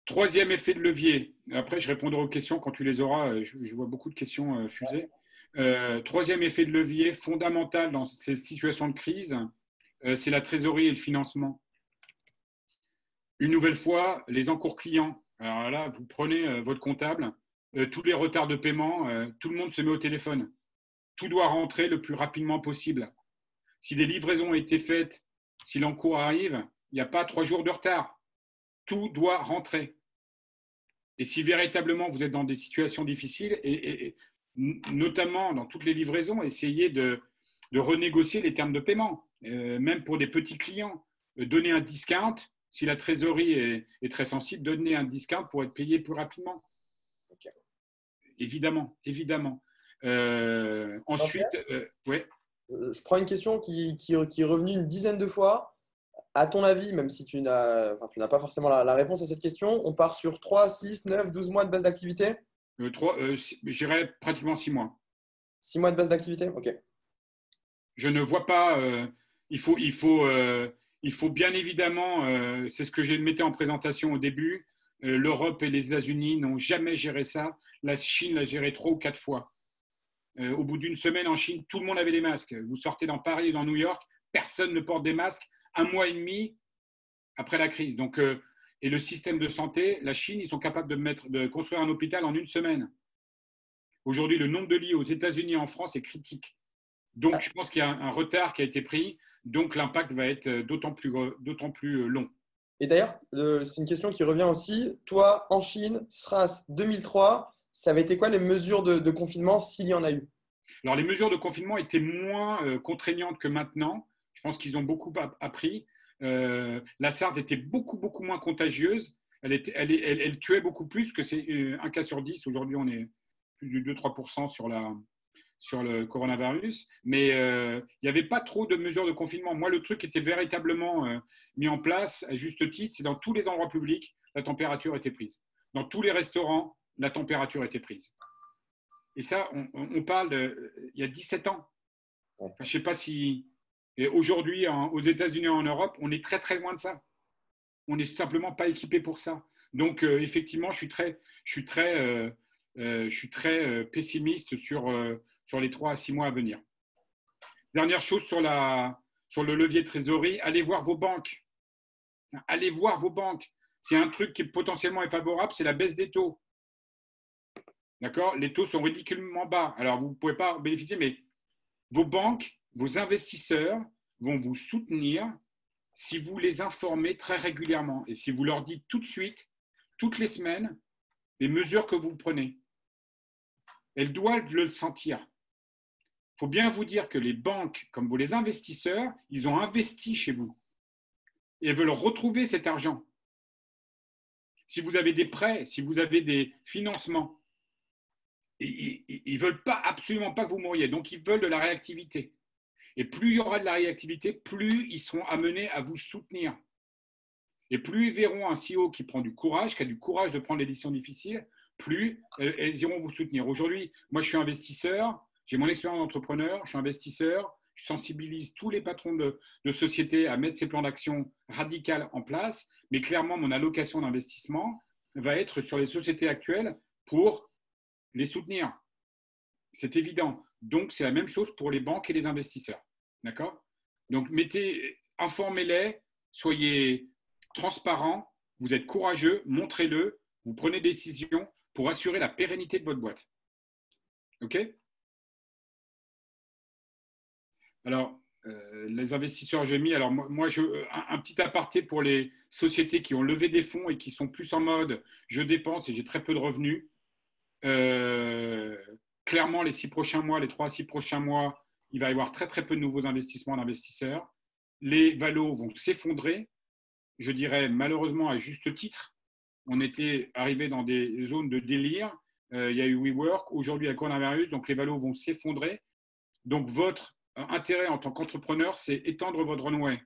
Troisième effet de levier. Après, je répondrai aux questions quand tu les auras. Je vois beaucoup de questions fusées. Troisième effet de levier fondamental dans ces situations de crise, c'est la trésorerie et le financement. Une nouvelle fois, les encours clients. Alors là, vous prenez votre comptable, tous les retards de paiement, tout le monde se met au téléphone. Tout doit rentrer le plus rapidement possible. Si des livraisons ont été faites, si l'encours arrive, il n'y a pas 3 jours de retard. Tout doit rentrer. Et si véritablement vous êtes dans des situations difficiles, et notamment dans toutes les livraisons, essayez de renégocier les termes de paiement, même pour des petits clients. Donner un discount, si la trésorerie est très sensible, donner un discount pour être payé plus rapidement. Okay. Évidemment, évidemment. Ensuite, ouais. Je prends une question qui est revenue une dizaine de fois. À ton avis, même si tu n'as pas forcément la réponse à cette question, on part sur 3, 6, 9, 12 mois de base d'activité ? J'irais pratiquement 6 mois. 6 mois de base d'activité ? Ok. Je ne vois pas… il faut bien évidemment, c'est ce que je mettais en présentation au début, l'Europe et les États-Unis n'ont jamais géré ça. La Chine l'a géré 3 ou 4 fois. Au bout d'une semaine en Chine, tout le monde avait des masques. Vous sortez dans Paris et dans New York, personne ne porte des masques 1 mois et demi après la crise. Donc, et le système de santé, la Chine, ils sont capables de construire un hôpital en 1 semaine. Aujourd'hui, le nombre de lits aux États-Unis et en France est critique. Donc, je pense qu'il y a un retard qui a été pris. Donc, l'impact va être d'autant plus long. Et d'ailleurs, c'est une question qui revient aussi. Toi, en Chine, SRAS 2003, ça avait été quoi les mesures de confinement s'il y en a eu ? Alors, les mesures de confinement étaient moins contraignantes que maintenant. Je pense qu'ils ont beaucoup appris. La SARS était beaucoup moins contagieuse. Elle tuait beaucoup plus, que c'est 1 cas sur 10. Aujourd'hui, on est plus de 2-3% sur le coronavirus. Mais il n'y avait pas trop de mesures de confinement. Moi, le truc qui était véritablement mis en place, à juste titre, c'est dans tous les endroits publics, la température était prise. Dans tous les restaurants, la température était prise. Et ça, on parle il y a 17 ans. Enfin, je ne sais pas si… Et aujourd'hui, aux États-Unis et en Europe, on est très, très loin de ça. On n'est simplement pas équipé pour ça. Donc, effectivement, je suis très pessimiste sur les 3 à 6 mois à venir. Dernière chose sur le levier de trésorerie, allez voir vos banques. Allez voir vos banques. C'est un truc qui potentiellement est favorable, c'est la baisse des taux. D'accord ? Les taux sont ridiculement bas. Alors, vous ne pouvez pas bénéficier, mais vos banques, vos investisseurs vont vous soutenir si vous les informez très régulièrement et si vous leur dites tout de suite, toutes les semaines, les mesures que vous prenez. elles doivent le sentir. Il faut bien vous dire que les banques, comme vous les investisseurs, ils ont investi chez vous et veulent retrouver cet argent. Si vous avez des prêts, si vous avez des financements, ils ne veulent pas, absolument pas que vous mouriez. Donc, ils veulent de la réactivité. Et plus il y aura de la réactivité, plus ils seront amenés à vous soutenir. Et plus ils verront un CEO qui prend du courage, qui a du courage de prendre des décisions difficiles, plus elles iront vous soutenir. Aujourd'hui, moi, je suis investisseur, j'ai mon expérience d'entrepreneur, je suis investisseur, je sensibilise tous les patrons de sociétés à mettre ces plans d'action radicaux en place, mais clairement, mon allocation d'investissement va être sur les sociétés actuelles pour les soutenir. C'est évident. Donc, c'est la même chose pour les banques et les investisseurs. D'accord? Donc, informez-les, soyez transparents, vous êtes courageux, montrez-le, vous prenez des décisions pour assurer la pérennité de votre boîte. OK? Alors, les investisseurs, j'ai mis, alors moi un petit aparté pour les sociétés qui ont levé des fonds et qui sont plus en mode je dépense et j'ai très peu de revenus. Clairement, les 6 prochains mois, les 3 à 6 prochains mois, il va y avoir très, très peu de nouveaux investissements d'investisseurs. Les valos vont s'effondrer, je dirais malheureusement à juste titre. On était arrivé dans des zones de délire. Il y a eu WeWork, aujourd'hui il y a le coronavirus, donc les valos vont s'effondrer. Donc, votre intérêt en tant qu'entrepreneur, c'est étendre votre runway.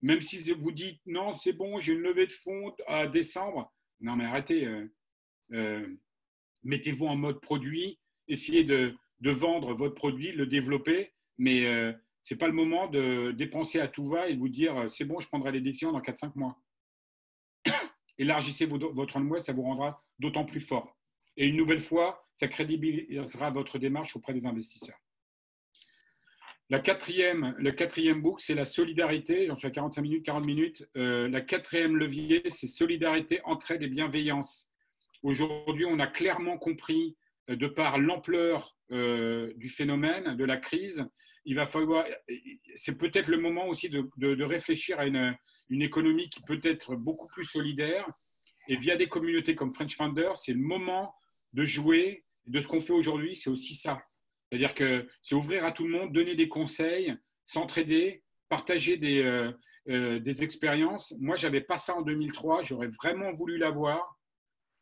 Même si vous dites non, c'est bon, j'ai une levée de fonds à décembre. Non, mais arrêtez. Mettez-vous en mode produit, essayez de vendre votre produit, le développer, mais ce n'est pas le moment de dépenser à tout va et de vous dire c'est bon, je prendrai les décisions dans 4-5 mois. Élargissez votre runway, ça vous rendra d'autant plus fort. Et une nouvelle fois, ça crédibilisera votre démarche auprès des investisseurs. Le quatrième book, c'est la solidarité. J'en suis à 45 minutes, 40 minutes. La quatrième levier, c'est solidarité, entraide et bienveillance. Aujourd'hui, on a clairement compris, de par l'ampleur du phénomène, de la crise, il va falloir, c'est peut-être le moment aussi de réfléchir à une économie qui peut être beaucoup plus solidaire. Et via des communautés comme French Founders, c'est le moment de jouer. De ce qu'on fait aujourd'hui, c'est aussi ça. C'est-à-dire que c'est ouvrir à tout le monde, donner des conseils, s'entraider, partager des expériences. Moi, je n'avais pas ça en 2003. J'aurais vraiment voulu l'avoir.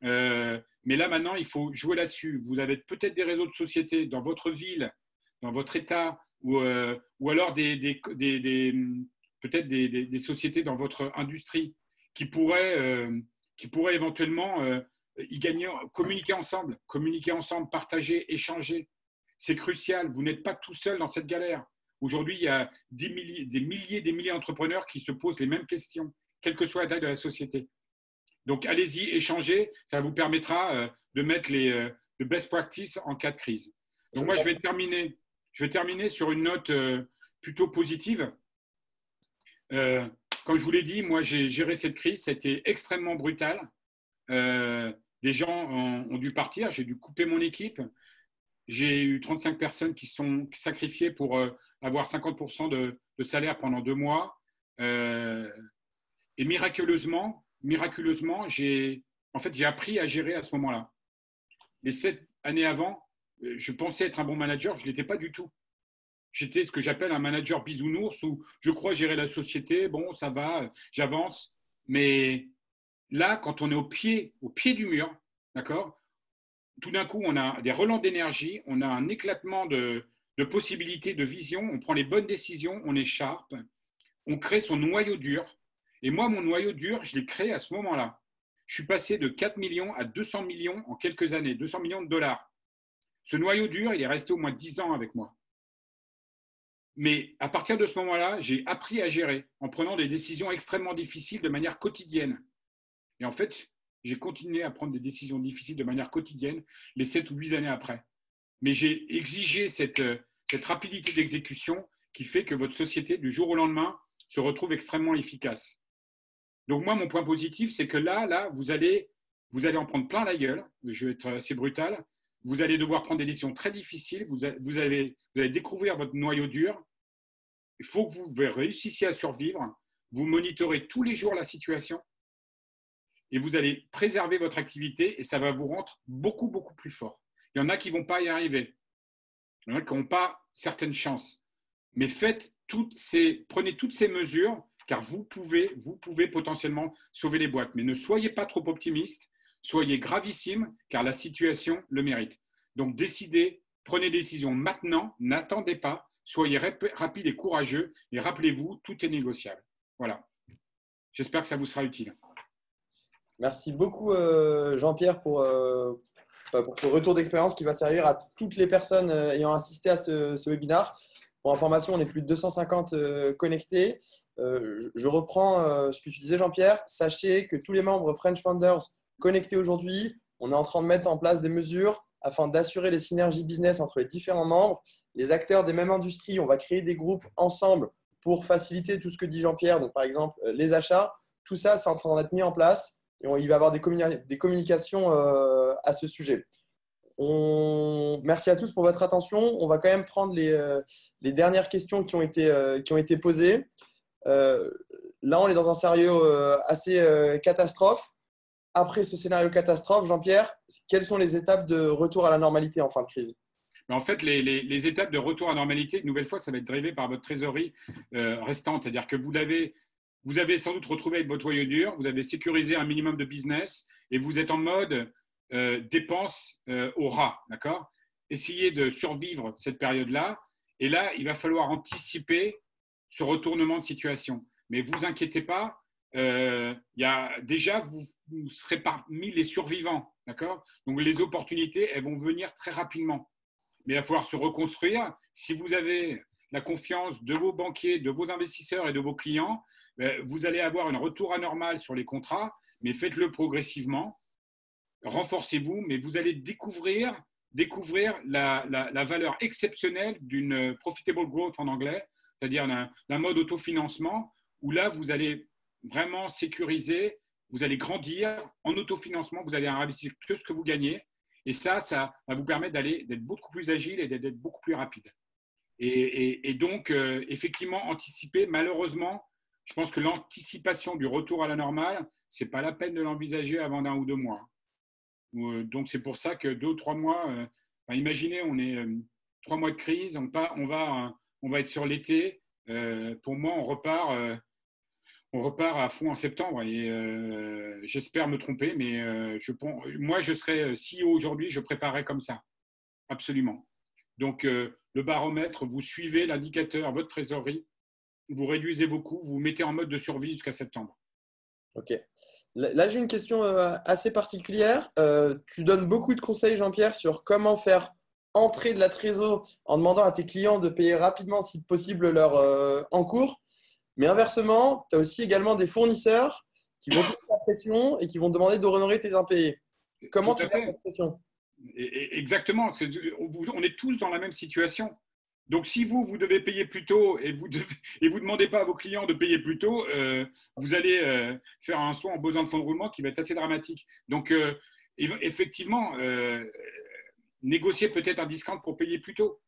Mais là, maintenant, il faut jouer là-dessus. Vous avez peut-être des réseaux de sociétés dans votre ville, dans votre État, ou alors peut-être des sociétés dans votre industrie qui pourraient éventuellement y gagner, communiquer ensemble, partager, échanger. C'est crucial. Vous n'êtes pas tout seul dans cette galère. Aujourd'hui, il y a des milliers d'entrepreneurs qui se posent les mêmes questions, quelle que soit la taille de la société. Donc, allez-y, échangez. Ça vous permettra de mettre les best practices en cas de crise. Donc, moi, je vais terminer sur une note plutôt positive. Comme je vous l'ai dit, moi, j'ai géré cette crise. Ça a été extrêmement brutal. Des gens ont dû partir. J'ai dû couper mon équipe. J'ai eu 35 personnes qui sont sacrifiées pour avoir 50% de salaire pendant 2 mois. Et miraculeusement, j'ai appris à gérer à ce moment-là. Les 7 années avant, je pensais être un bon manager, je ne l'étais pas du tout. J'étais ce que j'appelle un manager bisounours où je crois gérer la société, bon, ça va, j'avance. Mais là, quand on est au pied du mur, d'accord, tout d'un coup, on a des relents d'énergie, on a un éclatement de possibilités, de vision, on prend les bonnes décisions, on est sharp, on crée son noyau dur. Et moi, mon noyau dur, je l'ai créé à ce moment-là. Je suis passé de 4 millions à 200 millions en quelques années, 200 millions de dollars. Ce noyau dur, il est resté au moins 10 ans avec moi. Mais à partir de ce moment-là, j'ai appris à gérer en prenant des décisions extrêmement difficiles de manière quotidienne. Et en fait, j'ai continué à prendre des décisions difficiles de manière quotidienne les 7 ou 8 années après. Mais j'ai exigé cette rapidité d'exécution qui fait que votre société, du jour au lendemain, se retrouve extrêmement efficace. Donc moi, mon point positif, c'est que là, vous allez en prendre plein la gueule. Je vais être assez brutal. Vous allez devoir prendre des décisions très difficiles. Vous allez découvrir votre noyau dur. Il faut que vous réussissiez à survivre. Vous monitorez tous les jours la situation et vous allez préserver votre activité et ça va vous rendre beaucoup, beaucoup plus fort. Il y en a qui ne vont pas y arriver. Il y en a qui n'ont pas certaines chances. Mais prenez toutes ces mesures, car vous pouvez potentiellement sauver les boîtes. Mais ne soyez pas trop optimiste, soyez gravissime, car la situation le mérite. Donc décidez, prenez des décisions maintenant, n'attendez pas, soyez rapide et courageux, et rappelez-vous, tout est négociable. Voilà. J'espère que ça vous sera utile. Merci beaucoup, Jean-Pierre, pour ce retour d'expérience qui va servir à toutes les personnes ayant assisté à ce webinaire. Pour information, on est plus de 250 connectés. Je reprends ce que tu disais, Jean-Pierre. Sachez que tous les membres French Founders connectés aujourd'hui, on est en train de mettre en place des mesures afin d'assurer les synergies business entre les différents membres. Les acteurs des mêmes industries, on va créer des groupes ensemble pour faciliter tout ce que dit Jean-Pierre. Donc, par exemple, les achats, tout ça, c'est en train d'être mis en place et il va y avoir des communications à ce sujet. Merci à tous pour votre attention. On va quand même prendre les dernières questions qui ont été posées. Là, on est dans un scénario assez catastrophe. Après ce scénario catastrophe, Jean-Pierre, quelles sont les étapes de retour à la normalité en fin de crise? En fait, les étapes de retour à la normalité, une nouvelle fois, ça va être drivé par votre trésorerie restante. C'est-à-dire que vous avez sans doute retrouvé avec votre noyau dur, vous avez sécurisé un minimum de business et vous êtes en mode dépenses au ras. D'accord? Essayez de survivre cette période-là. Et là, il va falloir anticiper ce retournement de situation. Mais vous inquiétez pas, déjà, vous serez parmi les survivants. D'accord? Donc, les opportunités, elles vont venir très rapidement. Mais il va falloir se reconstruire. Si vous avez la confiance de vos banquiers, de vos investisseurs et de vos clients, vous allez avoir un retour anormal sur les contrats, mais faites-le progressivement. Renforcez-vous, mais vous allez découvrir la valeur exceptionnelle d'une profitable growth en anglais, c'est-à-dire d'un mode autofinancement, où là, vous allez vraiment sécuriser, vous allez grandir en autofinancement, vous allez investir que ce que vous gagnez. Et ça va vous permettre d'être beaucoup plus agile et d'être beaucoup plus rapide. Et donc, effectivement, anticiper, malheureusement, je pense que l'anticipation du retour à la normale, ce n'est pas la peine de l'envisager avant 1 ou 2 mois. Donc, c'est pour ça que 2 ou 3 mois, imaginez, on est 3 mois de crise, on va être sur l'été. Pour moi, on repart à fond en septembre et j'espère me tromper, mais moi, je serais CEO aujourd'hui, je préparerais comme ça, absolument. Donc, le baromètre, vous suivez l'indicateur, votre trésorerie, vous réduisez vos coûts, vous vous mettez en mode de survie jusqu'à septembre. Ok. Là, j'ai une question assez particulière. Tu donnes beaucoup de conseils, Jean-Pierre, sur comment faire entrer de la trésor en demandant à tes clients de payer rapidement, si possible, leur encours. Mais inversement, tu as aussi également des fournisseurs qui vont te mettre la pression et qui vont te demander de honorer tes impayés. Comment tu gères cette pression? Exactement, parce qu'on est tous dans la même situation. Donc, si vous devez payer plus tôt et vous ne demandez pas à vos clients de payer plus tôt, vous allez faire un saut en besoin de fonds de roulement qui va être assez dramatique. Donc, effectivement, négocier peut-être un discount pour payer plus tôt.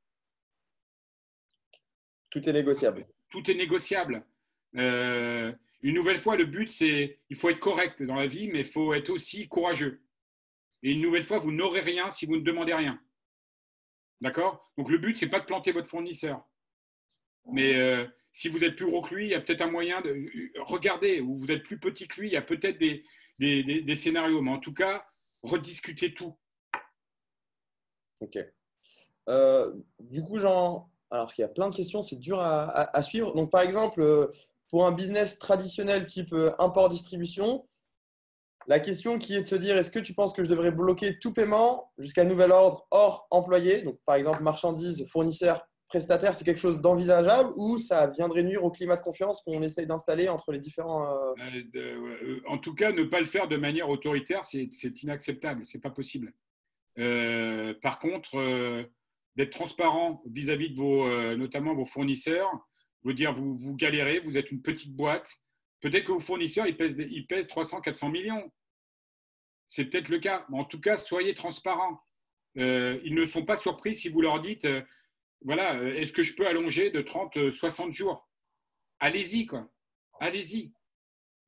Tout est négociable. Tout est négociable. Une nouvelle fois, le but, c'est il faut être correct dans la vie, mais il faut être aussi courageux. Et une nouvelle fois, vous n'aurez rien si vous ne demandez rien. D'accord? Donc, le but, ce n'est pas de planter votre fournisseur. Mais si vous êtes plus gros que lui, il y a peut-être un moyen de regarder, ou vous êtes plus petit que lui, il y a peut-être des scénarios. Mais en tout cas, rediscutez tout. Ok. Du coup, Jean, alors parce qu'il y a plein de questions, c'est dur à suivre. Donc, par exemple, pour un business traditionnel type import-distribution, la question qui est de se dire, est-ce que tu penses que je devrais bloquer tout paiement jusqu'à nouvel ordre hors employé? Donc, par exemple, marchandises, fournisseurs, prestataires, c'est quelque chose d'envisageable ou ça viendrait nuire au climat de confiance qu'on essaye d'installer entre les différents… En tout cas, ne pas le faire de manière autoritaire, c'est inacceptable, c'est pas possible. Par contre, d'être transparent vis-à-vis de notamment vos fournisseurs, vous dire vous galérez, vous êtes une petite boîte. Peut-être que vos fournisseurs, ils pèsent 300, 400 millions. C'est peut-être le cas. Mais en tout cas, soyez transparents. Ils ne sont pas surpris si vous leur dites, voilà, est-ce que je peux allonger de 30, 60 jours? Allez-y, quoi. Allez-y.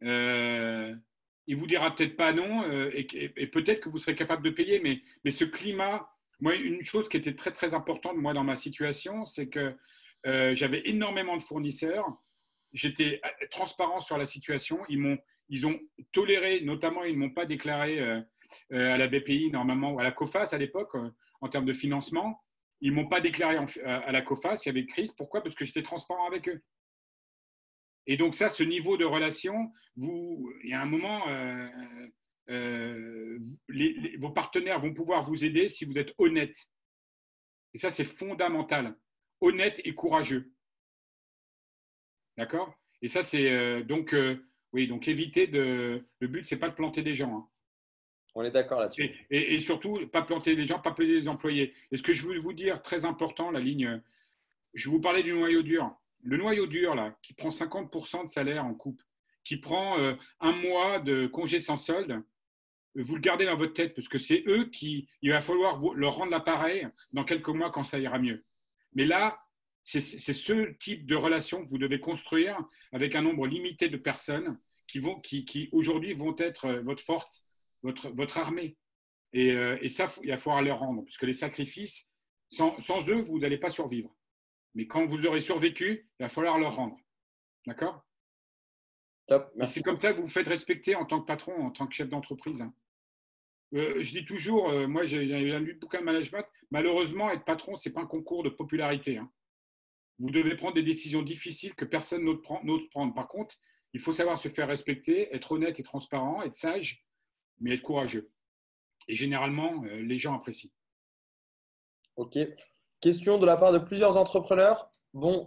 Il ne vous dira peut-être pas non et peut-être que vous serez capable de payer. Mais ce climat Moi, une chose qui était très, très importante, moi, dans ma situation, c'est que j'avais énormément de fournisseurs. J'étais transparent sur la situation. Ils ont toléré, notamment, ils ne m'ont pas déclaré à la BPI, normalement, ou à la COFAS à l'époque, en termes de financement. Ils ne m'ont pas déclaré à la COFAS, il y avait crise. Pourquoi? Parce que j'étais transparent avec eux. Et donc ça, ce niveau de relation, il y a un moment, vos partenaires vont pouvoir vous aider si vous êtes honnête. Et ça, c'est fondamental. Honnête et courageux. D'accord? Et ça, c'est oui, donc éviter de. Le but, c'est pas de planter des gens. Hein. On est d'accord là-dessus. Et surtout, pas planter les gens, pas planter les employés. Et ce que je veux vous dire, très important, la ligne, je vous parlais du noyau dur. Le noyau dur, là, qui prend 50% de salaire en coupe, qui prend un mois de congé sans solde, vous le gardez dans votre tête, parce que c'est eux il va falloir leur rendre l'appareil dans quelques mois quand ça ira mieux. Mais là, c'est ce type de relation que vous devez construire avec un nombre limité de personnes qui aujourd'hui vont être votre force, votre armée. Et ça, il va falloir leur rendre, parce que les sacrifices, sans eux, vous n'allez pas survivre. Mais quand vous aurez survécu, il va falloir leur rendre. D'accord? Top, merci. C'est comme ça que vous vous faites respecter en tant que patron, en tant que chef d'entreprise. Hein. Je dis toujours, moi j'ai lu beaucoup de management, malheureusement, être patron, ce n'est pas un concours de popularité. Hein. Vous devez prendre des décisions difficiles que personne n'ose prendre. Par contre, il faut savoir se faire respecter, être honnête et transparent, être sage, mais être courageux. Et généralement, les gens apprécient. Ok. Question de la part de plusieurs entrepreneurs. Bon,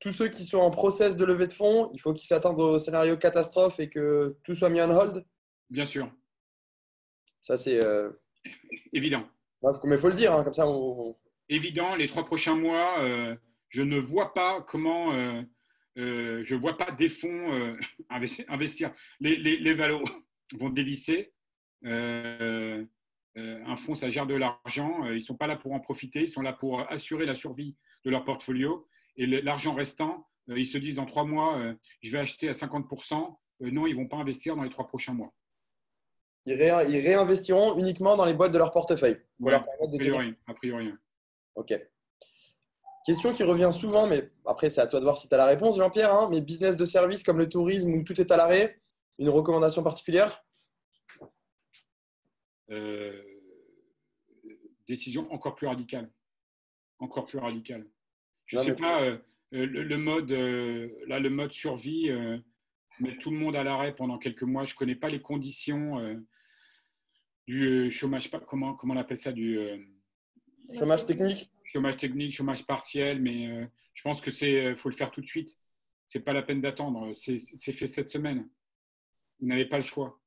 tous ceux qui sont en process de levée de fonds, il faut qu'ils s'attendent au scénario catastrophe et que tout soit mis on hold. Bien sûr. Ça, c'est évident. Mais il faut le dire, hein, comme ça. Évident, les 3 prochains mois, je ne vois pas comment, je vois pas des fonds investir. Les valos vont dévisser. Un fonds, ça gère de l'argent. Ils ne sont pas là pour en profiter. Ils sont là pour assurer la survie de leur portfolio. Et l'argent restant, ils se disent dans 3 mois, je vais acheter à 50%. Non, ils ne vont pas investir dans les 3 prochains mois. Ils réinvestiront uniquement dans les boîtes de leur portefeuille. Ouais, a priori. Ok. Question qui revient souvent, mais après, c'est à toi de voir si tu as la réponse, Jean-Pierre. Hein, mais business de service comme le tourisme où tout est à l'arrêt, une recommandation particulière? Décision encore plus radicale. Encore plus radicale. Je ne sais pas, le mode survie, mettre tout le monde à l'arrêt pendant quelques mois. Je ne connais pas les conditions du chômage, comment on appelle ça, du chômage technique. Chômage technique, chômage partiel, mais je pense que faut le faire tout de suite. C'est pas la peine d'attendre. C'est fait cette semaine. Vous n'avez pas le choix.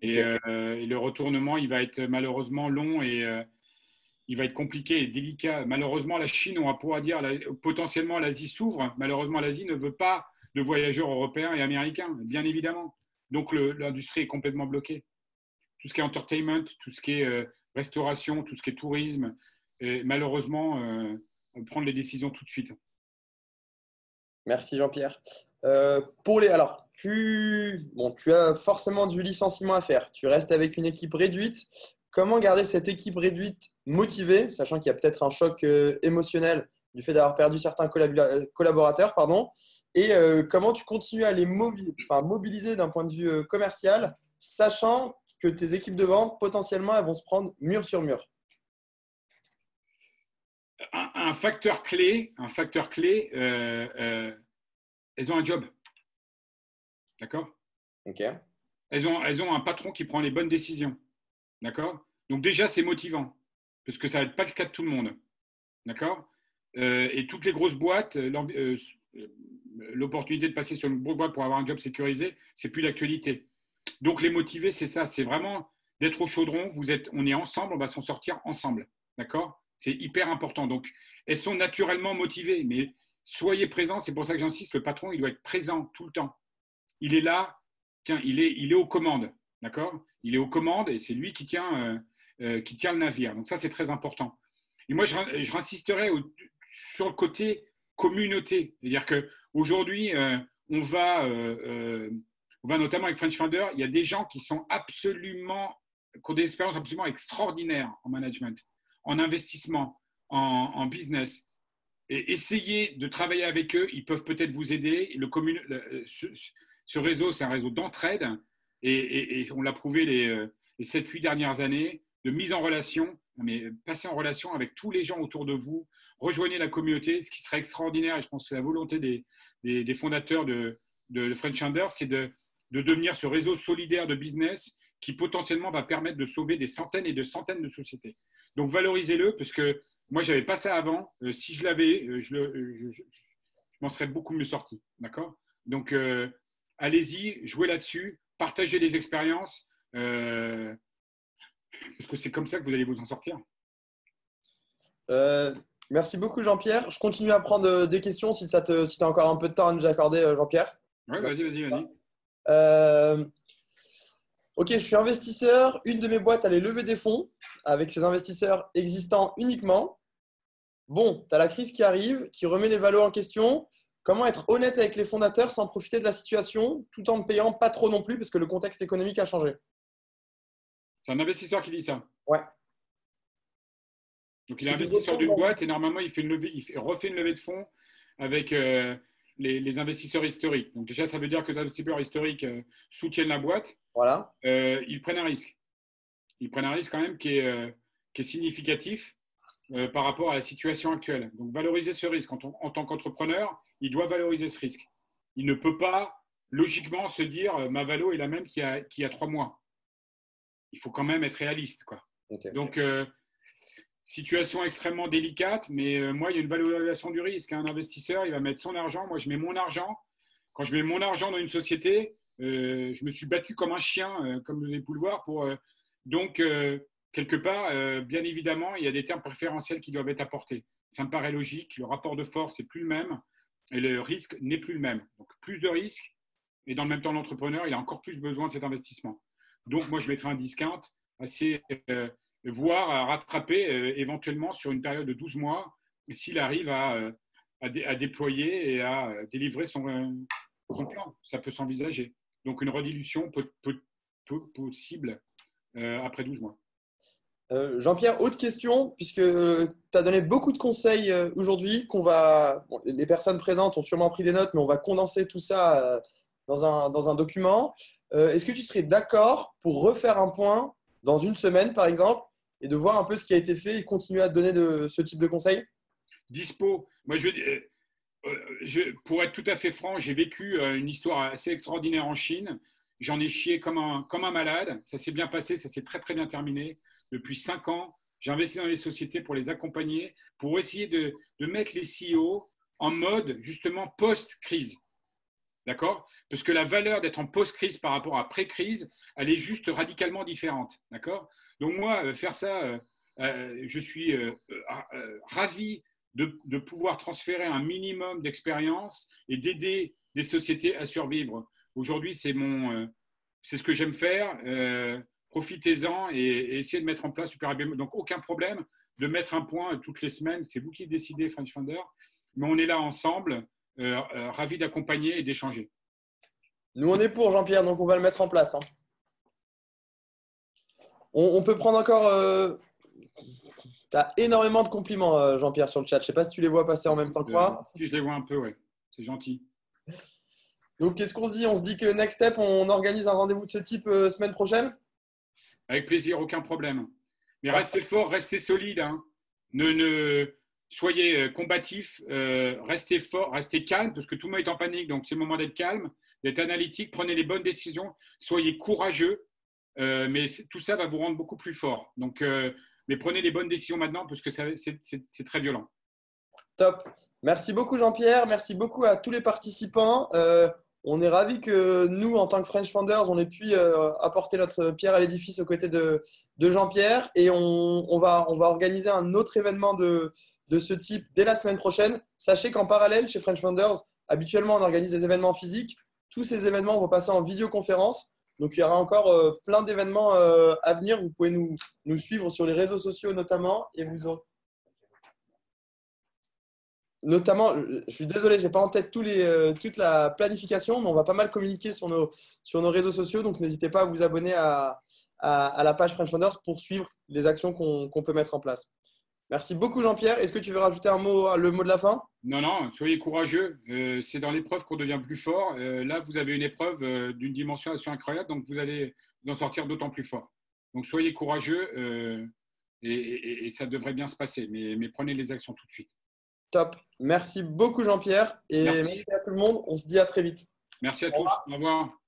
Et le retournement, il va être malheureusement long et il va être compliqué et délicat. Malheureusement, la Chine, on va pouvoir dire, potentiellement l'Asie s'ouvre. Malheureusement, l'Asie ne veut pas de voyageurs européens et américains, bien évidemment. Donc, l'industrie est complètement bloquée. Tout ce qui est entertainment, tout ce qui est restauration, tout ce qui est tourisme, et malheureusement, prendre les décisions tout de suite. Merci Jean-Pierre. Alors, tu as forcément du licenciement à faire. Tu restes avec une équipe réduite. Comment garder cette équipe réduite motivée, sachant qu'il y a peut-être un choc émotionnel du fait d'avoir perdu certains collaborateurs, pardon, et comment tu continues à les mobiliser d'un point de vue commercial, sachant que tes équipes de vente, potentiellement, elles vont se prendre mur sur mur? Un facteur clé, elles ont un job. D'accord? Ok. Elles ont un patron qui prend les bonnes décisions. D'accord? Donc déjà, c'est motivant, parce que ça va être pas le cas de tout le monde. D'accord? Et toutes les grosses boîtes, l'opportunité de passer sur une grosse boîte pour avoir un job sécurisé, c'est plus d'actualité. Donc les motiver, c'est ça, c'est vraiment d'être au chaudron. On est ensemble, on va s'en sortir ensemble. D'accord? C'est hyper important. Donc, elles sont naturellement motivées, mais soyez présents. C'est pour ça que j'insiste, le patron, il doit être présent tout le temps. Il est là, tiens, il est aux commandes. D'accord? Il est aux commandes et c'est lui qui tient le navire. Donc ça, c'est très important. Et moi, je insisterai sur le côté communauté. C'est-à-dire qu'aujourd'hui, on va notamment avec French Founder, il y a des gens qui sont absolument ont des expériences absolument extraordinaires en management, en investissement, en business. Et essayez de travailler avec eux. Ils peuvent peut-être vous aider. Ce réseau, c'est un réseau d'entraide. Et on l'a prouvé les 7-8 dernières années, de mise en relation. Mais passez en relation avec tous les gens autour de vous. Rejoignez la communauté. Ce qui serait extraordinaire, et je pense que c'est la volonté des fondateurs de French Founders, c'est de devenir ce réseau solidaire de business qui potentiellement va permettre de sauver des centaines et de centaines de sociétés. Donc, valorisez-le parce que moi, je n'avais pas ça avant. Si je l'avais, je m'en serais beaucoup mieux sorti. D'accord? Donc, allez-y, jouez là-dessus, partagez les expériences parce que c'est comme ça que vous allez vous en sortir. Merci beaucoup, Jean-Pierre. Je continue à prendre des questions si tu as encore un peu de temps à nous accorder, Jean-Pierre. Oui, vas-y. Ok, je suis investisseur. Une de mes boîtes allait lever des fonds avec ses investisseurs existants uniquement. Bon, tu as la crise qui arrive, qui remet les valos en question. Comment être honnête avec les fondateurs sans profiter de la situation tout en ne payant pas trop non plus parce que le contexte économique a changé? C'est un investisseur qui dit ça. Ouais. Donc, il est investisseur d'une boîte et normalement, il refait une levée de fonds avec les investisseurs historiques. Donc, déjà, ça veut dire que les investisseurs historiques soutiennent la boîte. Voilà. Ils prennent un risque. Ils prennent un risque quand même qui est significatif par rapport à la situation actuelle. Donc, valoriser ce risque. En tant qu'entrepreneur, il doit valoriser ce risque. Il ne peut pas, logiquement, se dire ma valo est la même qu'il y a 3 mois. Il faut quand même être réaliste, quoi. Okay. Donc, situation extrêmement délicate, mais moi, il y a une valorisation du risque. Un investisseur, il va mettre son argent. Moi, je mets mon argent. Quand je mets mon argent dans une société, je me suis battu comme un chien, comme vous avez pu le voir. Donc, quelque part, bien évidemment, il y a des termes préférentiels qui doivent être apportés. Ça me paraît logique. Le rapport de force n'est plus le même et le risque n'est plus le même. Donc, plus de risques. Et dans le même temps, l'entrepreneur, il a encore plus besoin de cet investissement. Donc, moi, je mettrai un discount assez… voire à rattraper éventuellement sur une période de 12 mois s'il arrive à déployer et à délivrer son plan. Ça peut s'envisager. Donc, une redilution possible après 12 mois. Jean-Pierre, autre question, puisque tu as donné beaucoup de conseils aujourd'hui les personnes présentes ont sûrement pris des notes, mais on va condenser tout ça dans un document. Est-ce que tu serais d'accord pour refaire un point dans une semaine, par exemple, et de voir un peu ce qui a été fait et continuer à te donner ce type de conseils? Dispo. Moi, pour être tout à fait franc, j'ai vécu une histoire assez extraordinaire en Chine. J'en ai chié comme un malade. Ça s'est bien passé, ça s'est très, très bien terminé. Depuis 5 ans, j'ai investi dans les sociétés pour les accompagner, pour essayer de mettre les CEO en mode justement post-crise. D'accord? Parce que la valeur d'être en post-crise par rapport à pré-crise, elle est juste radicalement différente. D'accord? Donc moi, faire ça, je suis ravi de pouvoir transférer un minimum d'expérience et d'aider des sociétés à survivre. Aujourd'hui, c'est ce que j'aime faire. Profitez-en et essayez de mettre en place super bien. Donc, aucun problème de mettre un point toutes les semaines. C'est vous qui décidez, French Founder. Mais on est là ensemble, ravis d'accompagner et d'échanger. Nous, on est pour, Jean-Pierre, donc on va le mettre en place. Hein. On peut prendre encore… tu as énormément de compliments, Jean-Pierre, sur le chat. Je ne sais pas si tu les vois passer en même temps que moi. Si, je les vois un peu, oui. C'est gentil. Donc, qu'est-ce qu'on se dit? On se dit que Next Step, on organise un rendez-vous de ce type semaine prochaine? Avec plaisir, aucun problème. Mais restez fort, restez solide. Hein. Soyez combatifs, restez fort, restez calme, parce que tout le monde est en panique. Donc, c'est le moment d'être calme, d'être analytique, prenez les bonnes décisions, soyez courageux. Mais tout ça va vous rendre beaucoup plus fort. Donc, mais prenez les bonnes décisions maintenant, parce que c'est très violent. Top. Merci beaucoup, Jean-Pierre. Merci beaucoup à tous les participants. On est ravis que nous, en tant que French Founders, on ait pu apporter notre pierre à l'édifice aux côtés de Jean-Pierre. Et on va organiser un autre événement de ce type dès la semaine prochaine. Sachez qu'en parallèle, chez French Founders, habituellement, on organise des événements physiques. Tous ces événements vont passer en visioconférence. Donc, il y aura encore plein d'événements à venir. Vous pouvez nous suivre sur les réseaux sociaux notamment. Et vous aurez… notamment, je suis désolé, je n'ai pas en tête toute la planification, mais on va pas mal communiquer sur nos réseaux sociaux. Donc, n'hésitez pas à vous abonner à la page French Founders pour suivre les actions qu'on peut mettre en place. Merci beaucoup, Jean-Pierre. Est-ce que tu veux rajouter le mot de la fin? Non, non, soyez courageux. C'est dans l'épreuve qu'on devient plus fort. Là, vous avez une épreuve d'une dimension assez incroyable, donc vous allez vous en sortir d'autant plus fort. Donc, soyez courageux et ça devrait bien se passer. Mais prenez les actions tout de suite. Top. Merci beaucoup, Jean-Pierre. Et merci à tout le monde. On se dit à très vite. Merci à tous. Au revoir.